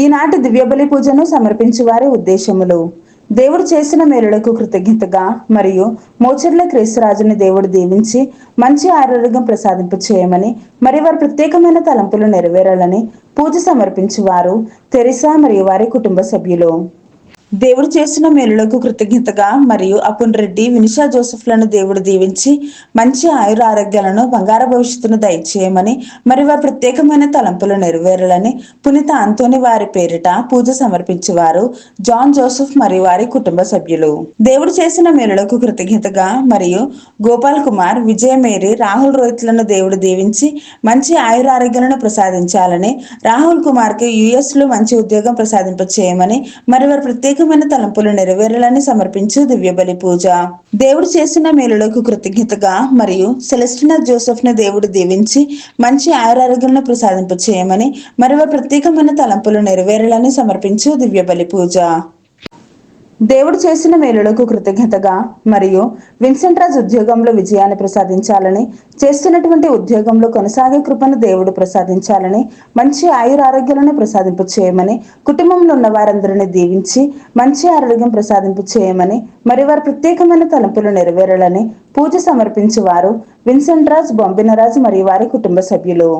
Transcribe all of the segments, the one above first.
ఈనాటి దివ్యబలి పూజను సమర్పించు వారి ఉద్దేశములు. దేవుడు చేసిన మేలులకు కృతజ్ఞతగా మరియు మోచర్ల క్రీస్తురాజుని దేవుడు దీవించి మంచి ఆరోగ్యం ప్రసాదింపు చేయమని, మరి వారి ప్రత్యేకమైన తలంపులు నెరవేరాలని పూజ సమర్పించువారు తెరిసా మరియు వారి కుటుంబ సభ్యులు. దేవుడు చేసిన మేలులకు కృతజ్ఞతగా మరియు అపున్ రెడ్డి, వినిషా జోసెఫ్లను దేవుడు దీవించి మంచి ఆయుర ఆరోగ్యాలను, బంగారు భవిష్యత్తును దయచేయమని, మరి వారి ప్రత్యేకమైన తలంపులు నెరవేరాలని పునీత అంతోని వారి పేరిట పూజ సమర్పించేవారు జాన్ జోసెఫ్ మరియు వారి కుటుంబ సభ్యులు. దేవుడు చేసిన మేలులకు కృతజ్ఞతగా మరియు గోపాల్ కుమార్, విజయ మేరీ, రాహుల్ రోహిత్లను దేవుడు దీవించి మంచి ఆయుర ఆరోగ్యాలను ప్రసాదించాలని, రాహుల్ కుమార్ కి యుఎస్ లో మంచి ఉద్యోగం ప్రసాదింప చేయమని, మరి వారి ప్రత్యేకమైన తలంపులు నెరవేరాలని సమర్పించు దివ్యబలి పూజ. దేవుడు చేసిన మేలులకు కృతజ్ఞతగా మరియు సెలెస్టినా జోసెఫ్ ను దేవుడు దీవించి మంచి ఆయురారోగ్యాలను ప్రసాదింప చేయమని, మరి వారి ప్రత్యేకమైన తలంపులు నెరవేరాలని సమర్పించు దివ్యబలి పూజ. దేవుడు చేసిన మేలులకు కృతజ్ఞతగా మరియు విన్సెంట్ రాజ్ ఉద్యోగంలో విజయాన్ని ప్రసాదించాలని, చేస్తున్నటువంటి ఉద్యోగంలో కొనసాగే కృపను దేవుడు ప్రసాదించాలని, మంచి ఆయురారోగ్యాలను ప్రసాదింపు చేయమని, కుటుంబంలో ఉన్న వారందరినీ దీవించి మంచి ఆరోగ్యం ప్రసాదింపు చేయమని, మరి వారి ప్రత్యేకమైన తలంపులు నెరవేరాలని పూజ సమర్పించేవారు విన్సెంట్ రాజ్, బొంబినరాజ్ మరియు వారి కుటుంబ సభ్యులు.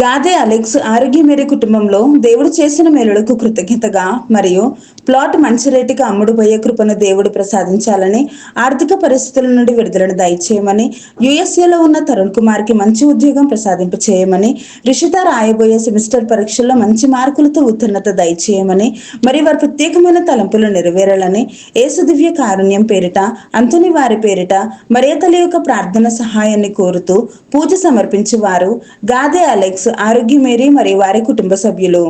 గాదే అలెక్స్, ఆరోగ్య మేరీ కుటుంబంలో దేవుడు చేసిన మేలులకు కృతజ్ఞతగా మరియు ప్లాట్ మంచి రేటుకి అమ్ముడుపోయే కృపను దేవుడు ప్రసాదించాలని, ఆర్థిక పరిస్థితుల నుండి విడుదలను దయచేయమని, యుఎస్ఏలో ఉన్న తరుణ్ కుమార్ కి మంచి ఉద్యోగం ప్రసాదింప చేయమని, రిషిత రాయబోయే సెమిస్టర్ పరీక్షల్లో మంచి మార్కులతో ఉత్తీర్ణత దయచేయమని, మరి వారి ప్రత్యేకమైన తలంపులు నెరవేరాలని యేసు దివ్య కారుణ్యం పేరిట అంతోని వారి పేరిట మరియ తల్లి యొక్క ప్రార్థన సహాయాన్ని కోరుతూ పూజ సమర్పించేవారు గాదే అలెక్స్, ఆరోగ్య మేరీ మరియు వారి కుటుంబ సభ్యులు.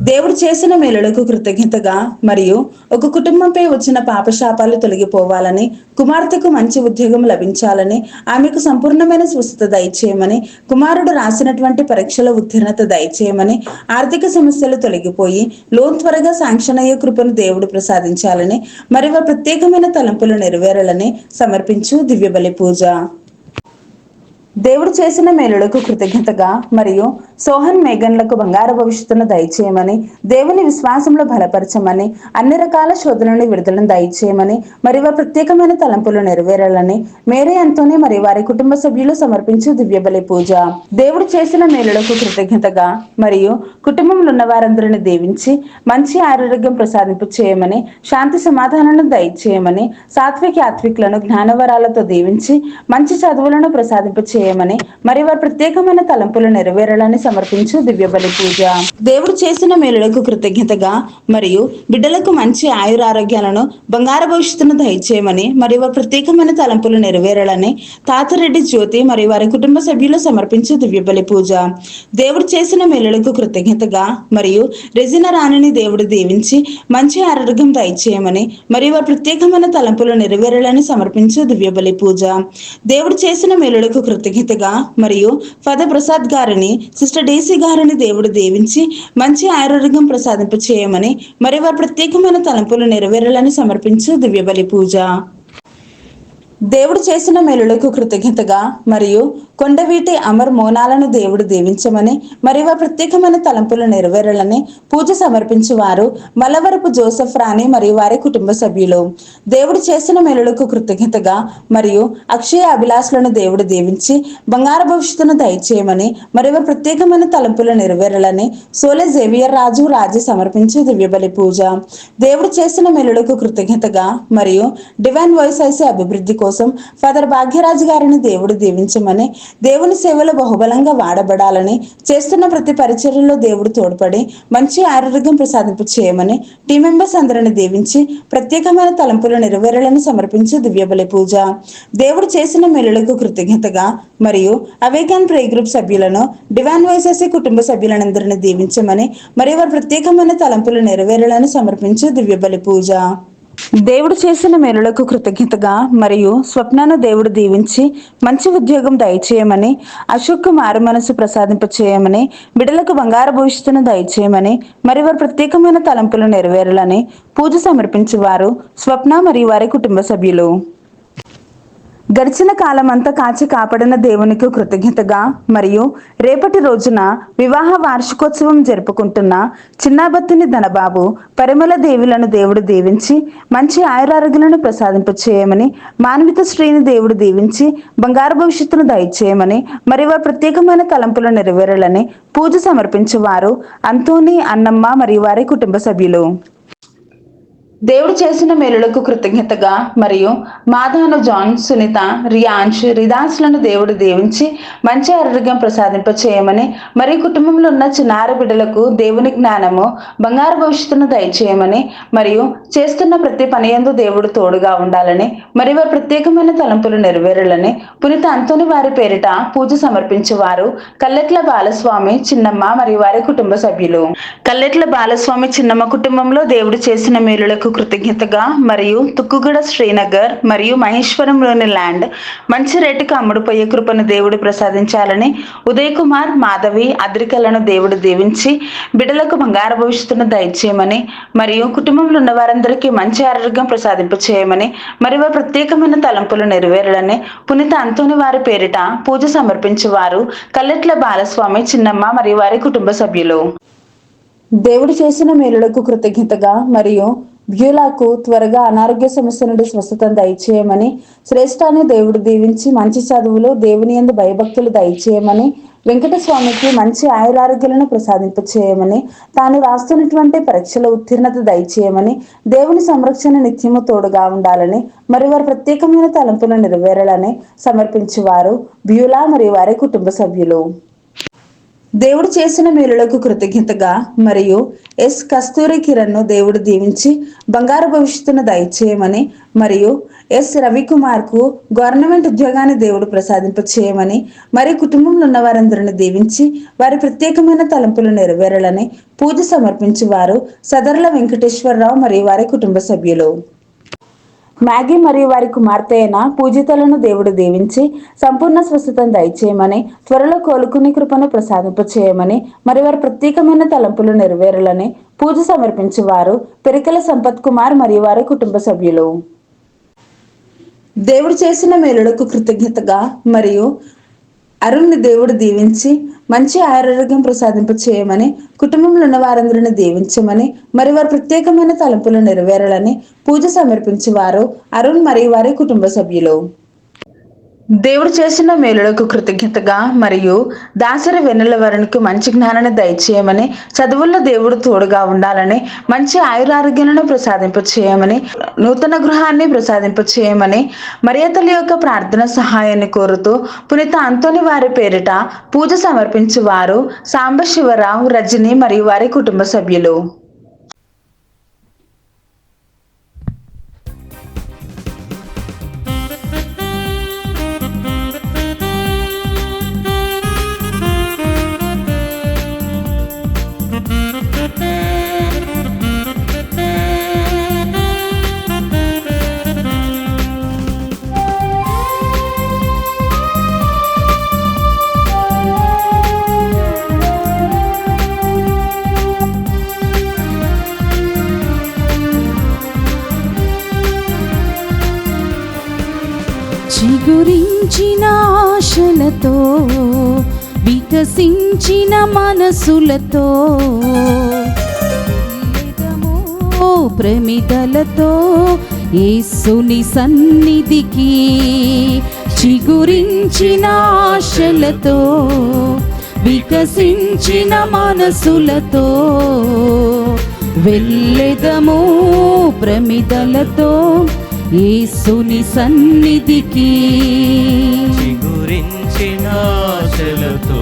దేవుడు చేసిన మేలులకు కృతజ్ఞతగా మరియు ఒక కుటుంబంపై వచ్చిన పాపశాపాలు తొలగిపోవాలని, కుమార్తెకు మంచి ఉద్యోగం లభించాలని, ఆమెకు సంపూర్ణమైన స్వస్థత దయచేయమని, కుమారుడు రాసినటువంటి పరీక్షల ఉత్తీర్ణత దయచేయమని, ఆర్థిక సమస్యలు తొలగిపోయి లోన్ త్వరగా శాంక్షన్ అయ్యే కృపను దేవుడు ప్రసాదించాలని, మరి వారి ప్రత్యేకమైన తలంపులు నెరవేరాలని సమర్పించు దివ్యబలి పూజ. దేవుడు చేసిన మేలులకు కృతజ్ఞతగా మరియు సోహన్, మేఘన్లకు బంగారు భవిష్యత్తును దయచేయమని, దేవుని విశ్వాసంలో బలపరచమని, అన్ని రకాల శోధనలను విడుదలను దయచేయమని, మరి వారి ప్రత్యేకమైన తలంపులు నెరవేరాలని మేరీ అంతోని మరియు వారి కుటుంబ సభ్యులు సమర్పించు దివ్యబలి పూజ. దేవుడు చేసిన మేలులకు కృతజ్ఞతగా మరియు కుటుంబంలో ఉన్న వారందరిని దీవించి మంచి ఆరోగ్యం ప్రసాదింపు చేయమని, శాంతి సమాధానాలను దయచేయమని, సాత్విక యాత్వికులను జ్ఞానవరాలతో దీవించి మంచి చదువులను ప్రసాదింప చేయమని, మరి వారి ప్రత్యేకమైన తలంపులు నెరవేరాలని సమర్పించు దివ్యబలి పూజ. దేవుడు చేసిన మేలులకు కృతజ్ఞతగా మరియు బిడ్డలకు మంచి ఆయురారోగ్యాలను, బంగారు భవిష్యత్తును దయచేయమని, మరి వారి ప్రత్యేకమైన తలంపులు నెరవేరాలని తాతారెడ్డి జ్యోతి మరియు వారి కుటుంబ సభ్యులు సమర్పించు దివ్యబలి పూజ. దేవుడు చేసిన మేలులకు కృతజ్ఞతగా మరియు రెజినా రాణిని దేవుడు దీవించి మంచి ఆరోగ్యం దయచేయమని, మరి వారి ప్రత్యేకమైన తలంపులు నెరవేరాలని సమర్పించు దివ్యబలి పూజ. దేవుడు చేసిన మేలులకు కృతజ్ఞతగా మరియు ఫాదర్ ప్రసాద్ గారిని, సిస్టర్ డేసీ గారిని దేవుడు దీవించి మంచి ఆరోగ్యం ప్రసాదింప చేయమని, మరి వారి ప్రత్యేకమైన తలంపులు నెరవేరాలని సమర్పించు దివ్యబలి పూజ. దేవుడు చేసిన మేలులకు కృతజ్ఞతగా మరియు కొండవీటి అమర్ మోనాలను దేవుడు దీవించమని, మరి వారి ప్రత్యేకమైన తలంపులు నెరవేరాలని పూజ సమర్పించేవారు మలవరపు జోసెఫ్ రాణి మరియు వారి కుటుంబ సభ్యులు. దేవుడు చేసిన మేలులకు కృతజ్ఞతగా మరియు అక్షయ అభిలాషలను దేవుడు దీవించి బంగారు భవిష్యత్తును దయచేయమని, మరి వారి ప్రత్యేకమైన తలంపులు నెరవేరాలని సోలే జేవియర్ రాజు రాజీ సమర్పించు దివ్యబలి పూజ. దేవుడు చేసిన మేలులకు కృతజ్ఞతగా మరియు డివైన్ వాయిస్ ఐసీ అభివృద్ధి కోసం ఫాదర్ భాగ్యరాజు గారిని దేవుడు దీవించమని, దేవుని సేవలో బహుబలంగా వాడబడాలని, చేస్తున్న ప్రతి పరిచర్యలో దేవుడు తోడ్పడి మంచి ఆరోగ్యం ప్రసాదింపు చేయమని టీం మెంబర్స్ అందరిని దీవించి ప్రత్యేకమైన తలంపులు నెరవేరాలని సమర్పించు దివ్యబలి పూజ. దేవుడు చేసిన మేలులకు కృతజ్ఞతగా మరియు అవేకాన్ ప్రే గ్రూప్ సభ్యులను, డివైన్ వాయిస్ ఐసీ కుటుంబ సభ్యులందరినీ దీవించమని, మరి వారి ప్రత్యేకమైన తలంపులు నెరవేరాలని సమర్పించు దివ్యబలి పూజ. దేవుడు చేసిన మేలులకు కృతజ్ఞతగా మరియు స్వప్నను దేవుడు దీవించి మంచి ఉద్యోగం దయచేయమని, అశోక్ మారు మనసు ప్రసాదింప చేయమని, బిడ్డలకు బంగారు భవిష్యత్తును దయచేయమని, మరి వారి ప్రత్యేకమైన తలంపులు నెరవేరాలని పూజ సమర్పించేవారు స్వప్న మరియు వారి కుటుంబ సభ్యులు. గడిచిన కాలమంతా కాచి కాపాడిన దేవునికి కృతజ్ఞతగా మరియు రేపటి రోజున వివాహ వార్షికోత్సవం జరుపుకుంటున్న చిన్నాబత్తిని ధనబాబు పరిమళ దేవులను దేవుడు దీవించి మంచి ఆయురారోగ్యాలను ప్రసాదింపచేయమని, మానవిత శ్రీని దేవుడు దీవించి బంగారు భవిష్యత్తును దయచేయమని, మరి వారి ప్రత్యేకమైన తలంపులు నెరవేరాలని పూజ సమర్పించేవారు అంతోని, అన్నమ్మ మరియు వారి కుటుంబ సభ్యులు. దేవుడు చేసిన మేలులకు కృతజ్ఞతగా మరియు మాధాను, జాన్, సునీత, రియాన్ష్, రిదాన్స్లను దేవుడు దీవించి మంచి ఆరోగ్యం ప్రసాదింపచేయమని, మరియు కుటుంబంలో ఉన్న చిన్నారి బిడ్డలకు దేవుని జ్ఞానము, బంగారు భవిష్యత్తును దయచేయమని, మరియు చేస్తున్న ప్రతి పనియందు దేవుడు తోడుగా ఉండాలని, మరియు వారి ప్రత్యేకమైన తలంపులు నెరవేరాలని పునీత అంతోని వారి పేరిట పూజ సమర్పించేవారు కల్లెట్ల బాలస్వామి, చిన్నమ్మ మరియు వారి కుటుంబ సభ్యులు. కల్లెట్ల బాలస్వామి, చిన్నమ్మ కుటుంబంలో దేవుడు చేసిన మేలులకు కృతజ్ఞతగా మరియు తుక్కుగూడ, శ్రీనగర్ మరియు మహేశ్వరంలోని ల్యాండ్ మంచి రేటుకు అమ్ముడుపోయే కృపను దేవుడు ప్రసాదించాలని, ఉదయ్ కుమార్, మాధవి, అద్రికలను దేవుడు దీవించి బిడ్డలకు బంగారు భవిష్యత్తును దయచేయమని, మరియు కుటుంబంలో ఉన్న వారందరికీ మంచి ఆరోగ్యం ప్రసాదింపచేయమని, మరియు వారి ప్రత్యేకమైన తలంపులు నెరవేరాలని పునీత అంతోని వారి పేరిట పూజ సమర్పించేవారు కల్లెట్ల బాలస్వామి, చిన్నమ్మ మరియు వారి కుటుంబ సభ్యులు. దేవుడు చేసిన మేలులకు కృతజ్ఞతగా మరియు బ్యూలాకు త్వరగా అనారోగ్య సమస్య నుండి స్వస్థతను దయచేయమని, శ్రేష్ఠాన్ని దేవుడు దీవించి మంచి చదువులు, దేవుని యందు భయభక్తులు దయచేయమని, వెంకటస్వామికి మంచి ఆయురారోగ్యాలను ప్రసాదింపచేయమని, తాను రాస్తున్నటువంటి పరీక్షల ఉత్తీర్ణత దయచేయమని, దేవుని సంరక్షణ నిత్యము తోడుగా ఉండాలని, మరి వారి ప్రత్యేకమైన తలంపులు నెరవేరాలని సమర్పించేవారు బ్యూలా మరియు వారి కుటుంబ సభ్యులు. దేవుడు చేసిన మేలులకు కృతజ్ఞతగా మరియు ఎస్ కస్తూరి కిరణ్ ను దేవుడు దీవించి బంగారు భవిష్యత్తును దయచేయమని, మరియు ఎస్ రవికుమార్ కు గవర్నమెంట్ ఉద్యోగాన్ని దేవుడు ప్రసాదింపచేయమని, మరియు కుటుంబంలో ఉన్న వారందరిని దీవించి వారి ప్రత్యేకమైన తలంపులు నెరవేరాలని పూజ సమర్పించేవారు సదర్ల వెంకటేశ్వరరావు మరియు వారి కుటుంబ సభ్యులు. మ్యాగీ మరియు వారి కుమార్తె అయిన పూజితలను దేవుడు దీవించి సంపూర్ణ స్వస్థతను దయచేయమని, త్వరలో కోలుకునే కృపను ప్రసాదింపచేయమని, మరి వారి ప్రత్యేకమైన తలంపులు నెరవేరాలని పూజ సమర్పించేవారు పెరికల సంపత్ కుమార్ మరియు వారి కుటుంబ సభ్యులు. దేవుడు చేసిన మేలులకు కృతజ్ఞతగా మరియు అరుణ్ని దేవుడు దీవించి మంచి ఆరోగ్యం ప్రసాదింపచేయమని, కుటుంబంలో ఉన్న వారందరిని దీవించమని, మరి వారి ప్రత్యేకమైన తలంపులు నెరవేరాలని పూజ సమర్పించేవారు అరుణ్ మరియు వారి కుటుంబ సభ్యులు. దేవుడు చేసిన మేలులకు కృతజ్ఞతగా మరియు దాసరి వెన్నెల వరునికి మంచి జ్ఞానాన్ని దయచేయమని, చదువుల్లో దేవుడు తోడుగా ఉండాలని, మంచి ఆయురారోగ్యాలను ప్రసాదింపచేయమని, నూతన గృహాన్ని ప్రసాదింపచేయమని, మరియతల యొక్క ప్రార్థన సహాయాన్ని కోరుతూ పునీత అంతోని వారి పేరిట పూజ సమర్పించేవారు సాంబశివరావు, రజని మరియు వారి కుటుంబ సభ్యులు. చిగురించిన ఆశలతో, వికసించిన మనసులతో, ప్రమిదలతో యేసుని సన్నిధికి, చిగురించిన ఆశలతో, వికసించిన మనసులతో వెళ్ళెదము ప్రమిదలతో యేసుని సన్నిధికి, చిగురించిన ఆశలతో.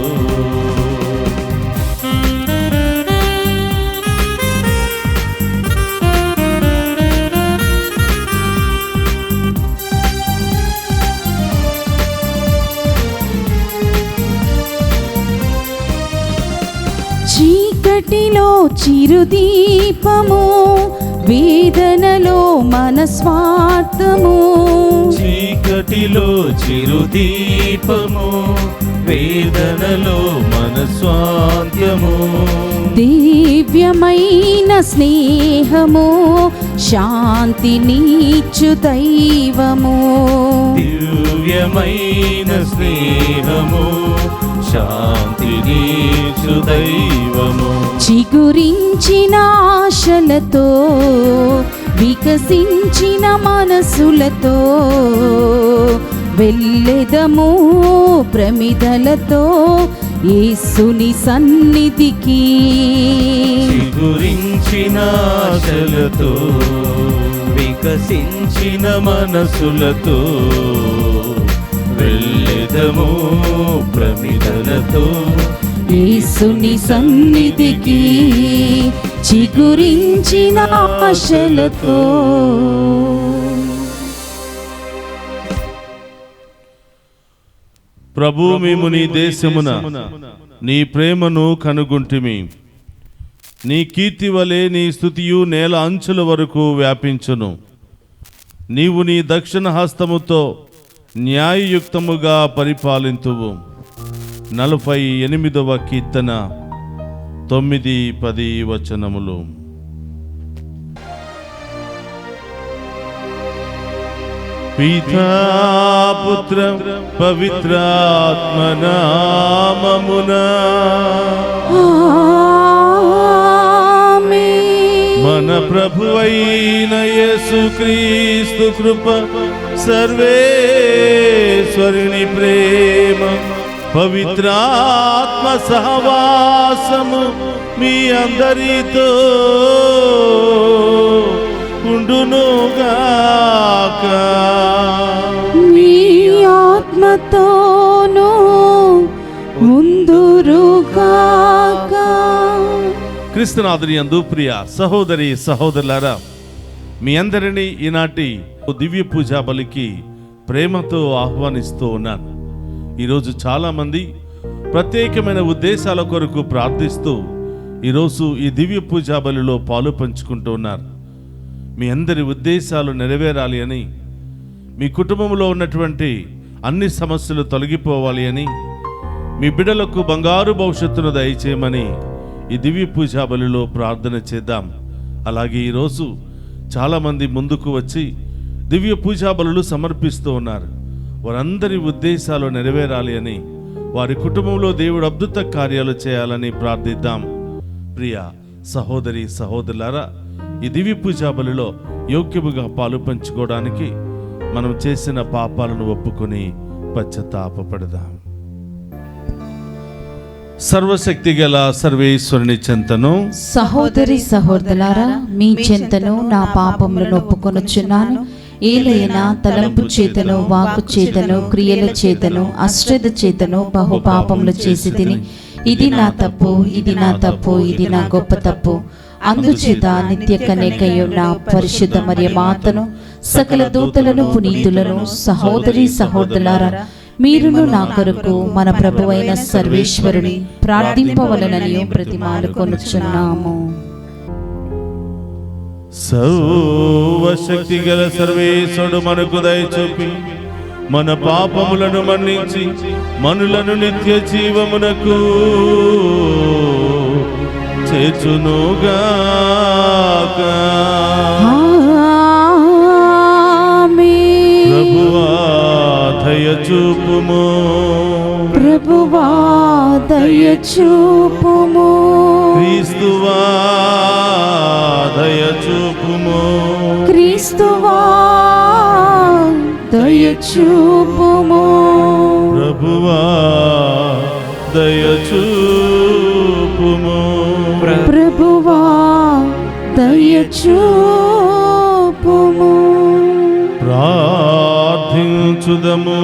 చీకటిలో చిరుదీపము, వేదనలో మనస్వార్థము, చీకటిలో చిరుదీపము, వేదనలో మనస్వాంత్యము, దివ్యమైన స్నేహము, శాంతినిచ్చు దైవము. దివ్యమైన స్నేహము శాంతినిచ్చు దైవము. చిగురించిన ఆశలతో వికసించిన మనసులతో వెళ్ళెదము ప్రమిదలతో యేసుని సన్నిధికి. చిగురించిన ఆశలతో వికసించిన మనసులతో వెళ్ళెదము ప్రమిదలతో యేసుని సన్నిధికి చిగురించిన ఆశలతో. ప్రభు, మేము నీ దేశమున నీ ప్రేమను కనుగొంటిమి. నీ కీర్తి వలె నీ స్తుతియు నేల అంచుల వరకు వ్యాపించును. నీవు నీ దక్షిణ హస్తముతో న్యాయయుక్తముగా పరిపాలింతువు. 48వ కీర్తన 9-10 వచనములు. పితా పుత్ర పవిత్రాత్మ నామమున మన ప్రభువైన యేసుక్రీస్తు కృప, సర్వేశ్వరుని ప్రేమ, పవిత్రాత్మ సహవాసము మీ అందరితో ఉండునుగాక. మీ ఆత్మతోనూ ఉందురుగాక. క్రీస్తునాథుని యందు ప్రియ సహోదరి సహోదరులారా, మీ అందరినీ ఈనాటి దివ్య పూజా బలికి ప్రేమతో ఆహ్వానిస్తూ ఉన్నాను. ఈరోజు చాలామంది ప్రత్యేకమైన ఉద్దేశాల కొరకు ప్రార్థిస్తూ ఈరోజు ఈ దివ్య పూజా బలిలో పాలు పంచుకుంటూ ఉన్నారు. మీ అందరి ఉద్దేశాలు నెరవేరాలి అని, మీ కుటుంబంలో ఉన్నటువంటి అన్ని సమస్యలు తొలగిపోవాలి అని, మీ బిడ్డలకు బంగారు భవిష్యత్తును దయచేయమని ఈ దివ్య పూజా బలిలో ప్రార్థన చేద్దాం. అలాగే ఈరోజు చాలామంది ముందుకు వచ్చి దివ్య పూజా బలులు సమర్పిస్తూ ఉన్నారు. వారందరి ఉద్దేశాలు నెరవేరాలి అని, వారి కుటుంబంలో దేవుడు అద్భుత కార్యాలు చేయాలని ప్రార్థిద్దాం. ప్రియ సహోదరి సహోదరులారా, ఈ దివ్య పూజా బలిలో యోగ్యముగా పాలు పంచుకోవడానికి మనం చేసిన పాపాలను ఒప్పుకొని పశ్చాత్తాపపడదాం. సర్వశక్తి గల సర్వేశ్వరుని చెంతను, సహోదరి సహోదరులారా, మీ చెంతను నా పాపములను ఒప్పుకొనుచున్నాను. ఏలైనా తలంపు చేతను, వాక్కు చేతను, క్రియల చేతను, అశ్రద్ధ చేతను బహు పాపములు చేసి తిని, ఇది నా తప్పు, ఇది నా తప్పు, ఇది నా గొప్ప తప్పు. అందుచేత నిత్య కన్యకయున్న పరిశుద్ధ మరియ మాతను, సకల దూతలను, పునీతులను, సహోదరి సహోదరులారా, మీరును నా కొరకు మన ప్రభువైన సర్వేశ్వరుని ప్రార్థింపవలనని ప్రతిమాలుకొనుచున్నాము. సర్వశక్తి గల సర్వేశ్వరుడు మనకు దయచూపి మన పాపములను మన్నించి మనులను నిత్య జీవమునకు చేర్చునుగాక. ప్రభువా దయచూపుము, ప్రభువా దయచూపుము, క్రీస్తువా దయచూపుము, క్రీస్తువా దయచూపుము, ప్రభువా దయచూపుము, ప్రభువా దయచూపుము. ప్రార్థించుదము.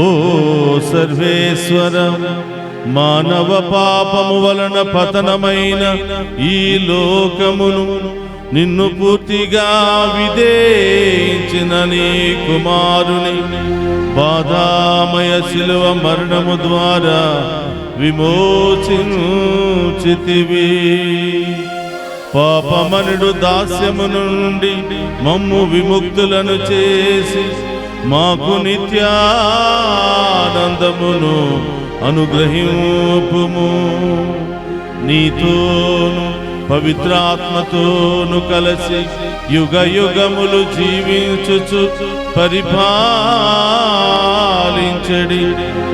ఓ సర్వేశ్వర, మానవ పాపము వలన పతనమైన ఈ లోకమును నిన్ను పూర్తిగా విధేయించిన నీ కుమారుని బాధామయ శిలువ మరణము ద్వారా విమోచించితివి. పాపమనుడు దాస్యము నుండి మమ్ము విముక్తులను చేసి మాకు నిత్యానందమును అనుగ్రహింపుము. నీతోను పవిత్రాత్మతోను కలసి యుగ యుగములు జీవించుచు పరిపాలించడి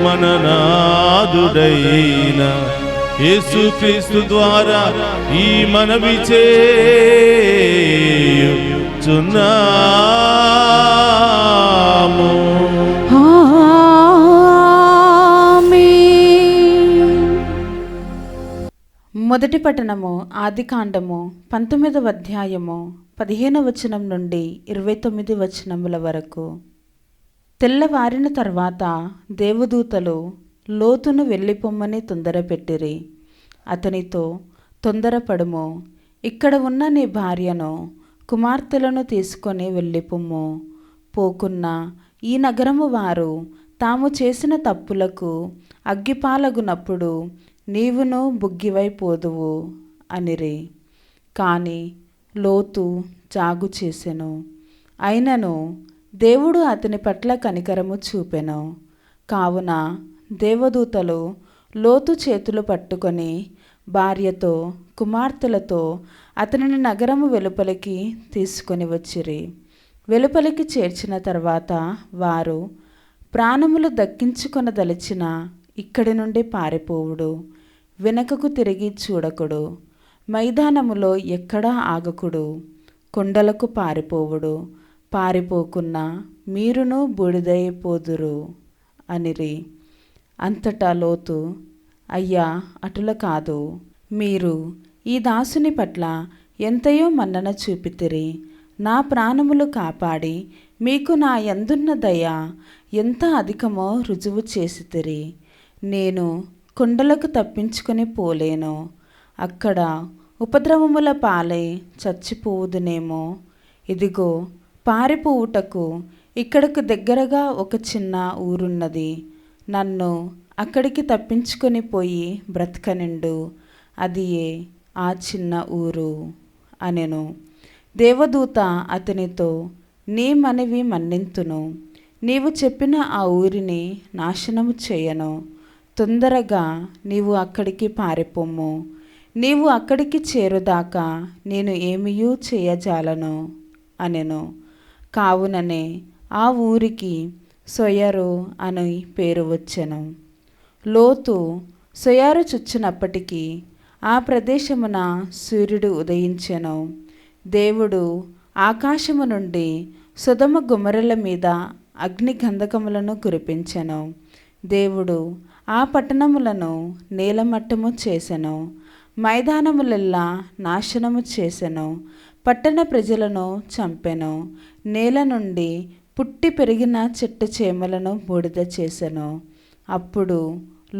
మన నాదుడైన యేసుక్రీస్తు ద్వారా ఈ మనవి చేయుచున్నాము. మొదటి పట్టణము ఆదికాండము 19వ అధ్యాయము 15వ వచనం నుండి 29 వచనముల వరకు. తెల్లవారిన తర్వాత దేవదూతలు లోతును వెళ్ళిపోమ్మని తొందరపెట్టిరి. అతనితో, తొందరపడుము, ఇక్కడ ఉన్న నీ భార్యను కుమార్తెలను తీసుకొని వెళ్ళిపొమ్ము. పోకున్న ఈ నగరము వారు తాము చేసిన తప్పులకు అగ్గిపాలగునప్పుడు నీవును బుగ్గివైపోదువు అనిరి. కాని లోతు జాగు చేసెను. అయినను దేవుడు అతని పట్ల కనికరము చూపెను. కావున దేవదూతలు లోతు చేతులు పట్టుకొని భార్యతో కుమార్తెలతో అతనిని నగరము వెలుపలికి తీసుకొని వచ్చిరి. వెలుపలికి చేర్చిన తర్వాత వారు, ప్రాణములు దక్కించుకొనదలిచిన ఇక్కడి నుండి పారిపోవుడు, వెనకకు తిరిగి చూడకుడు, మైదానములో ఎక్కడా ఆగకుడు, కొండలకు పారిపోవుడు, పారిపోకున్నా మీరును బూడిదైపోదురు అనిరి. అంతటా లోతు, అయ్యా, అటుల కాదు, మీరు ఈ దాసుని పట్ల ఎంతయో మన్నన చూపితిరి. నా ప్రాణములు కాపాడి మీకు నా యందున్న దయ ఎంత అధికమో రుజువు చేసితిరి. నేను కొండలకు తప్పించుకొని పోలేను, అక్కడ ఉపద్రవముల పాలై చచ్చిపోవుదునేమో. ఇదిగో, పారిపోవుటకు ఇక్కడకు దగ్గరగా ఒక చిన్న ఊరున్నది. నన్ను అక్కడికి తప్పించుకొని పోయి బ్రతకనిండు, అదియే ఆ చిన్న ఊరు అనెను. దేవదూత అతనితో, నీ మనవి మన్నింతును, నీవు చెప్పిన ఆ ఊరిని నాశనము చేయను. తొందరగా నీవు అక్కడికి పారిపోమ్ము. నీవు అక్కడికి చేరుదాకా నేను ఏమీయూ చేయజాలను అనెను. కావుననే ఆ ఊరికి సొయరు అని పేరు వచ్చెను. లోతు సొయరు చుచ్చినప్పటికీ ఆ ప్రదేశమున సూర్యుడు ఉదయించెను. దేవుడు ఆకాశము నుండి సొదొమ గొమొర్రాల మీద అగ్ని గంధకములను కురిపించెను. దేవుడు ఆ పట్టణములను నేలమట్టము చేసెను, మైదానములెల్లా నాశనము చేసెను, పట్టణ ప్రజలను చంపెను, నేల నుండి పుట్టి పెరిగిన చెట్టు చేమలను బూడిద చేసెను. అప్పుడు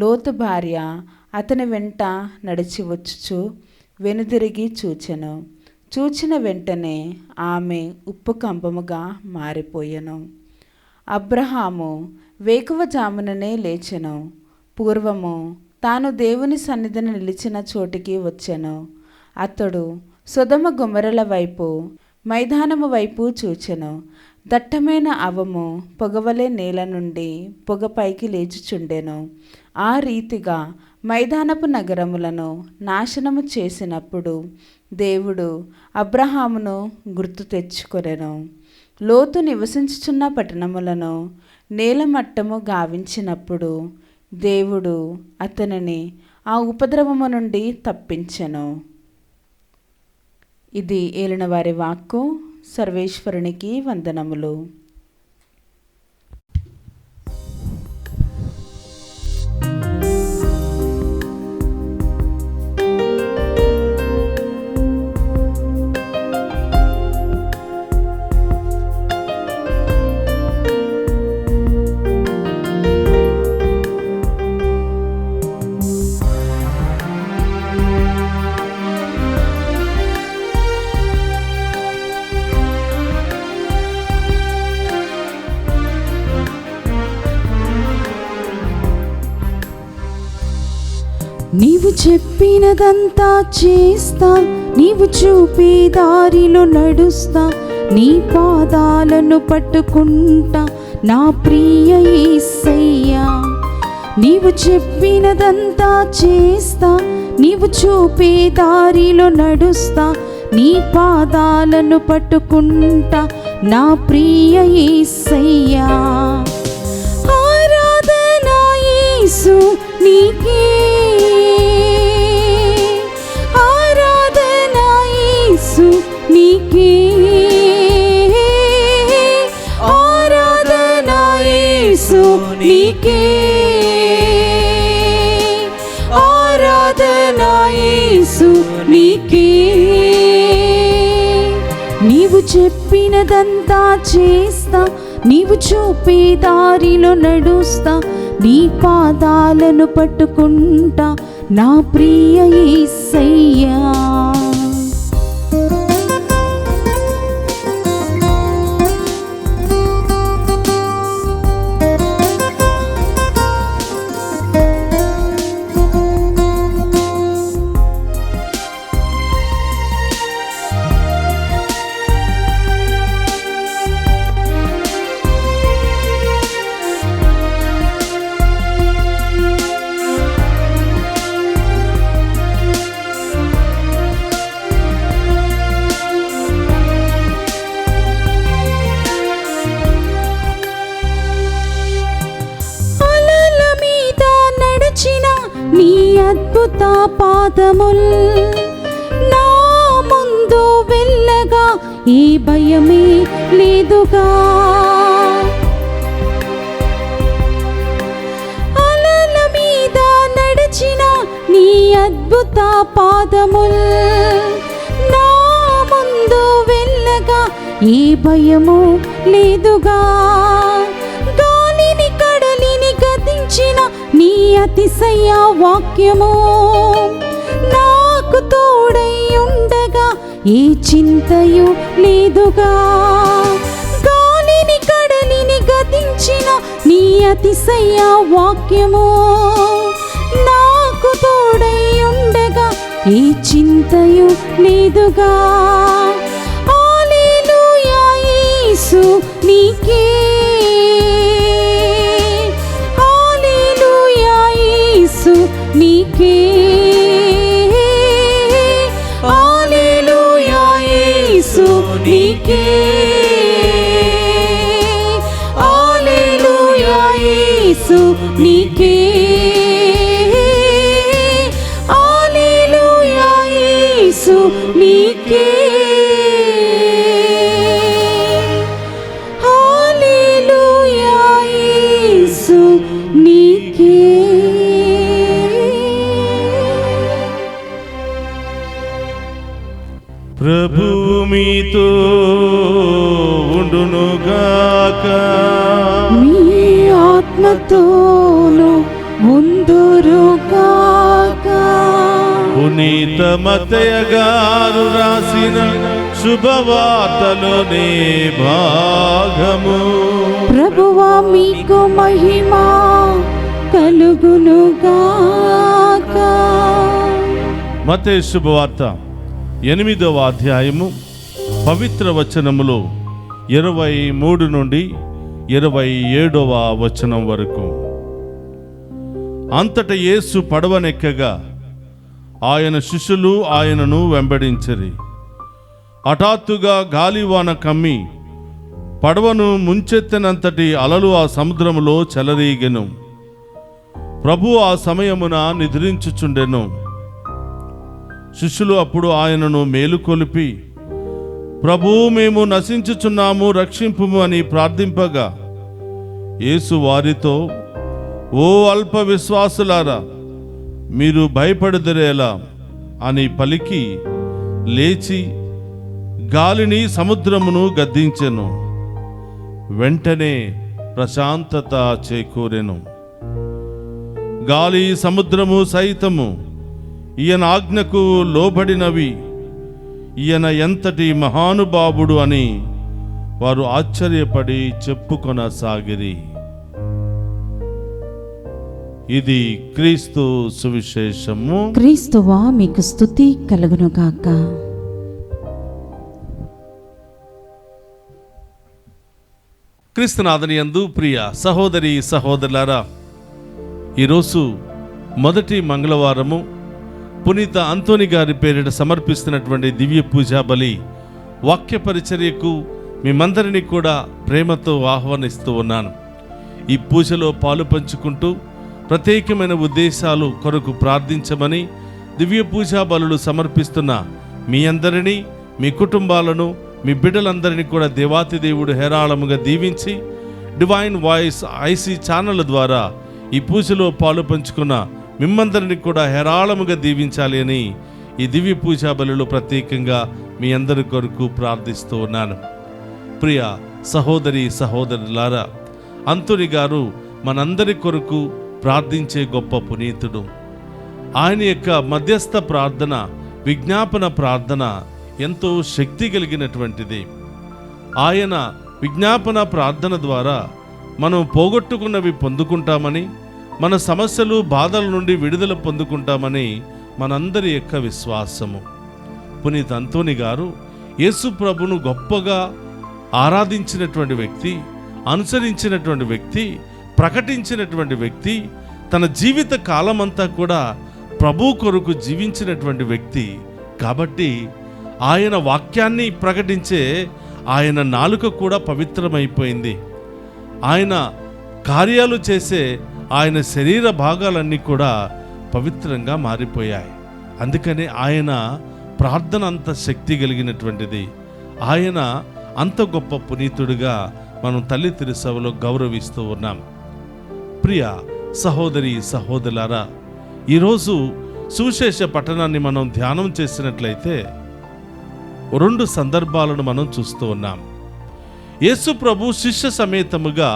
లోతు భార్య అతని వెంట నడిచి వచ్చుచు వెనుదిరిగి చూచెను. చూచిన వెంటనే ఆమె ఉప్పు కంపముగా మారిపోయెను. అబ్రహాము వేకువజాముననే లేచెను. పూర్వము తాను దేవుని సన్నిధిని నిలిచిన చోటికి వచ్చెను. అతడు సొదొమ గొమొర్రాల వైపు, మైదానము వైపు చూచెను. దట్టమైన అవము పొగవలే నేల నుండి పొగ పైకి లేచుచుండెను. ఆ రీతిగా మైదానపు నగరములను నాశనము చేసినప్పుడు దేవుడు అబ్రహామును గుర్తు తెచ్చుకొనెను. లోతు నివసించుచున్న పట్టణములను నేలమట్టము గావించినప్పుడు దేవుడు అతనిని ఆ ఉపద్రవము నుండి తప్పించెను. ఇది ఏలినవారి వాక్కు. సర్వేశ్వరునికి వందనములు. నీవు చెప్పినదంతా చేస్తా, నీవు చూపే దారిలో నడుస్తా, నీ పాదాలను పట్టుకుంటా నా ప్రియ యేసయ్యా. నీవు చెప్పినదంతా చేస్తా, నీవు చూపే దారిలో నడుస్తా, నీ పాదాలను పట్టుకుంటా నా ప్రియ యేసయ్యా. ఆరాధన యేసు నీకే, ఆరాధన యేసు నీకే, ఆరాధన యేసు నీకే, ఆరాధన యేసు నీకే. నీవు చెప్పినదంతా చేస్తా, నీవు చూపే దారిలో నడుస్తా, నీ పాదాలను పట్టుకుంటా నా ప్రియ యేసయ్యా. నీ అద్భుత పాదముల్ నా ముందు వెళ్ళగా ఏ భయమే లేదుగా. అలల మీద నడిచిన నీ అద్భుత పాదముల్ నా ముందు వెళ్ళగా ఏ భయము లేదుగా. గాలిని కడలిని గతించిన నీ అతిశయ వాక్యము నాకు తోడై ఉండగా ఏ చింతయు లేదుగా. గాలిని కడలిని గతించిన నీ అతిశయ వాక్యము నాకు తోడై ఉండగా ఏ చింతయు లేదుగా. హల్లెలూయా యేసు నీకే, నీకే, హల్లెలూయా యేసు నీకే, హల్లెలూయా యేసు నీకే, హల్లెలూయా యేసు నీకే, హల్లెలూయా యేసు నీకే. ప్రభువు మీతో ఉండునుగాక, మీ ఆత్మతోను ఉందురుగాక. పునీత మత్తయ్య గారు రాసిన శుభవార్తలోని భాగము. ప్రభువా మీకు మహిమ కలుగునుగాక. మత్తయి శుభవార్త 8వ అధ్యాయము పవిత్ర వచనములో 23 నుండి 27వ వచనం వరకు. అంతట యేసు పడవనెక్కగా ఆయన శిష్యులు ఆయనను వెంబడించిరి. హఠాత్తుగా గాలివాన కమ్మి పడవను ముంచెత్తినంతటి అలలు ఆ సముద్రములో చెలరీగెను. ప్రభు ఆ సమయమున నిద్రించుచుండెను. శిష్యులు అప్పుడు ఆయనను మేలుకొలిపి, ప్రభు, మేము నశించుచున్నాము, రక్షింపుము అని ప్రార్థింపగా యేసు వారితో, ఓ అల్ప విశ్వాసులారా, మీరు భయపడదురేలా అని పలికి లేచి గాలిని సముద్రమును గద్దించెను. వెంటనే ప్రశాంతత చేకూరెను. గాలి సముద్రము సైతము ఈయన ఆజ్ఞకు లోబడినవి. ఈయన ఎంతటి మహానుభావుడు అని వారు ఆశ్చర్యపడి చెప్పుకొనసాగిరి. ఇది క్రీస్తు సువిశేషము. క్రీస్తువా మీకు స్తుతి కలుగునుగాక. క్రీస్తునాథుని యందు ప్రియ సహోదరి సహోదరులారా, ఈరోజు మొదటి మంగళవారము పునీత అంతోని గారి పేరిట సమర్పిస్తున్నటువంటి దివ్య పూజా బలి వాక్య పరిచర్యకు మిమ్మందరినీ కూడా ప్రేమతో ఆహ్వానిస్తూ ఉన్నాను. ఈ పూజలో పాలు పంచుకుంటూ ప్రత్యేకమైన ఉద్దేశాలు కొరకు ప్రార్థించమని దివ్య పూజా బలులు సమర్పిస్తున్న మీ అందరినీ, మీ కుటుంబాలను, మీ బిడ్డలందరినీ కూడా దేవాతి దేవుడు హేరాళముగా దీవించి డివైన్ వాయిస్ ఐసీ ఛానల్ ద్వారా ఈ పూజలో పాలు పంచుకున్న మిమ్మందరినీ కూడా హేరాళముగా దీవించాలి అని ఈ దివ్య పూజా బలులు ప్రత్యేకంగా మీ అందరి కొరకు ప్రార్థిస్తూ ఉన్నాను. ప్రియ సహోదరి సహోదరులారా, అంతోని గారు మనందరి కొరకు ప్రార్థించే గొప్ప పునీతుడు. ఆయన యొక్క మధ్యస్థ ప్రార్థన, విజ్ఞాపన ప్రార్థన ఎంతో శక్తి కలిగినటువంటిది. ఆయన విజ్ఞాపన ప్రార్థన ద్వారా మనం పోగొట్టుకున్నవి పొందుకుంటామని, మన సమస్యలు బాధల నుండి విడుదల పొందుకుంటామని మనందరి యొక్క విశ్వాసము. పునీత అంతోని గారు యేసు ప్రభును గొప్పగా ఆరాధించినటువంటి వ్యక్తి, అనుసరించినటువంటి వ్యక్తి, ప్రకటించినటువంటి వ్యక్తి, తన జీవిత కాలమంతా కూడా ప్రభు కొరకు జీవించినటువంటి వ్యక్తి. కాబట్టి ఆయన వాక్యాన్ని ప్రకటించే ఆయన నాలుక కూడా పవిత్రమైపోయింది. ఆయన కార్యాలు చేసే ఆయన శరీర భాగాలన్నీ కూడా పవిత్రంగా మారిపోయాయి. అందుకనే ఆయన ప్రార్థన అంత శక్తి కలిగినటువంటిది. ఆయన అంత గొప్ప పునీతుడిగా మనం తల్లి తిరుసభలో గౌరవిస్తూ ఉన్నాం. ప్రియ సహోదరి సహోదరులారా, ఈరోజు సువిశేష పఠనాన్ని మనం ధ్యానం చేసినట్లయితే 2 సందర్భాలను మనం చూస్తూ ఉన్నాం. యేసు ప్రభు శిష్య సమేతముగా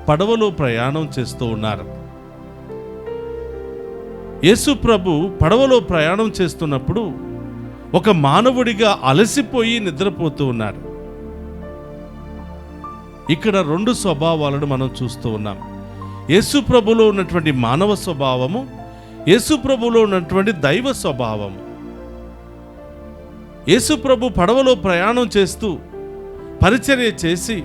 పడవలో ప్రయాణం చేస్తూ ఉన్నారు. యేసు ప్రభు పడవలో ప్రయాణం చేస్తున్నప్పుడు ఒక మానవుడిగా అలసిపోయి నిద్రపోతూ ఉన్నారు. ఇక్కడ 2 స్వభావాలను మనం చూస్తూ ఉన్నాం. యేసు ప్రభులో ఉన్నటువంటి మానవ స్వభావము, యేసు ప్రభులో ఉన్నటువంటి దైవ స్వభావము. యేసు ప్రభు పడవలో ప్రయాణం చేస్తూ పరిచర్య చేసి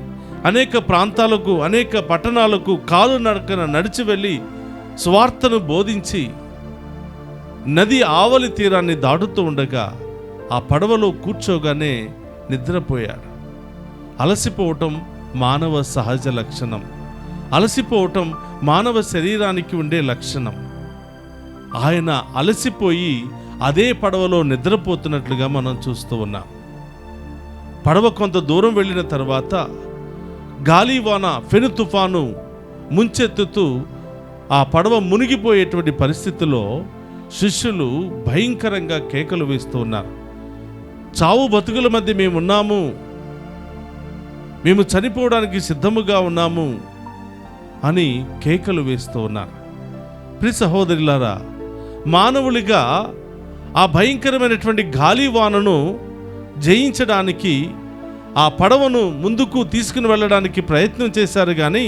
అనేక ప్రాంతాలకు, అనేక పట్టణాలకు కాలు నడకన నడిచి వెళ్ళి సువార్తను బోధించి నది ఆవలి తీరాన్ని దాటుతూ ఉండగా ఆ పడవలో కూర్చోగానే నిద్రపోయాడు. అలసిపోవటం మానవ సహజ లక్షణం. అలసిపోవటం మానవ శరీరానికి ఉండే లక్షణం. ఆయన అలసిపోయి అదే పడవలో నిద్రపోతున్నట్లుగా మనం చూస్తూ ఉన్నాం. పడవ కొంత దూరం వెళ్ళిన తర్వాత గాలివాన, ఫెను తుఫాను ముంచెత్తుతూ ఆ పడవ మునిగిపోయేటువంటి పరిస్థితిలో శిష్యులు భయంకరంగా కేకలు వేస్తూ ఉన్నారు. చావు బతుకుల మధ్య మేమున్నాము, మేము చనిపోవడానికి సిద్ధముగా ఉన్నాము అని కేకలు వేస్తూ ఉన్నారు. ప్రియ సహోదరులారా, మానవులుగా ఆ భయంకరమైనటువంటి గాలివానను జయించడానికి ఆ పడవను ముందుకు తీసుకుని వెళ్ళడానికి ప్రయత్నం చేశారు. కానీ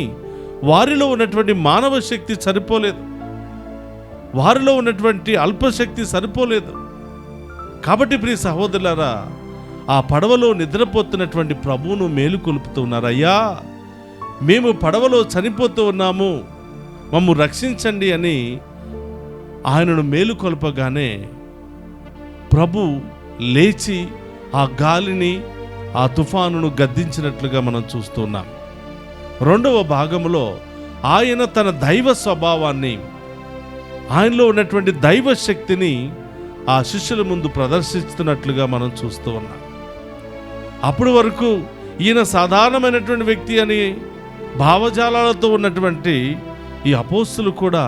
వారిలో ఉన్నటువంటి మానవ శక్తి సరిపోలేదు, వారిలో ఉన్నటువంటి అల్పశక్తి సరిపోలేదు. కాబట్టి ప్రియ సహోదరులారా, ఆ పడవలో నిద్రపోతున్నటువంటి ప్రభువును మేలుకొలుపుతూ ఉన్నారు. అయ్యా, మేము పడవలో చనిపోతూ ఉన్నాము, మమ్ము రక్షించండి అని ఆయనను మేలుకొల్పగానే ప్రభు లేచి ఆ గాలిని, ఆ తుఫానును గద్దించినట్లుగా మనం చూస్తున్నాం. 2వ భాగంలో ఆయన తన దైవ స్వభావాన్ని, ఆయనలో ఉన్నటువంటి దైవ శక్తిని ఆ శిష్యుల ముందు ప్రదర్శిస్తున్నట్లుగా మనం చూస్తూ ఉన్నాం. అప్పటి వరకు ఈయన సాధారణమైనటువంటి వ్యక్తి అని భావజాలాలతో ఉన్నటువంటి ఈ అపోస్తులు కూడా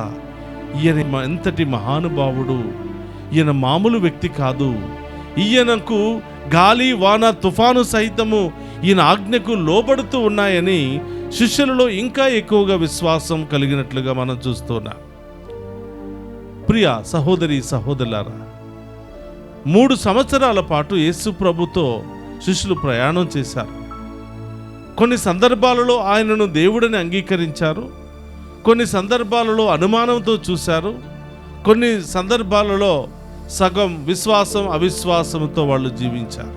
ఈయన ఎంతటి మహానుభావుడు, ఈయన మామూలు వ్యక్తి కాదు, ఈయనకు గాలి వాన తుఫాను సహితము ఈయన ఆజ్ఞకు లోబడుతూ ఉన్నాయని శిష్యులలో ఇంకా ఎక్కువగా విశ్వాసం కలిగినట్లుగా మనం చూస్తున్నాం. ప్రియ సహోదరి సహోదరులారా, 3 సంవత్సరాల పాటు యేసు ప్రభుతో శిష్యులు ప్రయాణం చేశారు. కొన్ని సందర్భాలలో ఆయనను దేవుడని అంగీకరించారు, కొన్ని సందర్భాలలో అనుమానంతో చూశారు, కొన్ని సందర్భాలలో సగం విశ్వాసం అవిశ్వాసంతో వాళ్ళు జీవించారు.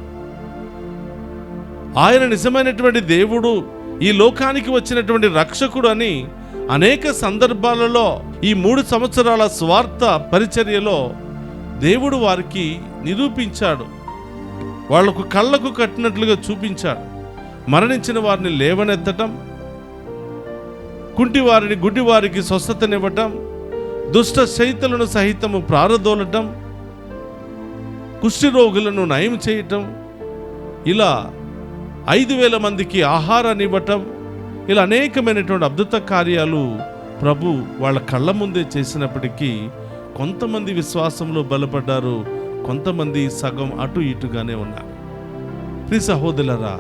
ఆయన నిజమైనటువంటి దేవుడు, ఈ లోకానికి వచ్చినటువంటి రక్షకుడు అని అనేక సందర్భాలలో ఈ 3 సంవత్సరాల స్వార్థ పరిచర్యలో దేవుడు వారికి నిరూపించాడు, వాళ్లకు కళ్ళకు కట్టినట్లుగా చూపించాడు. మరణించిన వారిని లేవనెత్తటం, కుంటి వారిని గుడ్డి వారికి స్వస్థతనివ్వటం, దుష్ట శైతులను సహితము ప్రారదోలటం, కుష్టి రోగులను నయం చేయటం, ఇలా 5,000 మందికి ఆహారాన్ని ఇవ్వటం, ఇలా అనేకమైనటువంటి అద్భుత కార్యాలు ప్రభు వాళ్ళ కళ్ళ ముందే చేసినప్పటికీ కొంతమంది విశ్వాసంలో బలపడ్డారు, కొంతమంది సగం అటు ఇటుగానే ఉన్నారు. ప్రియ సహోదరులారా,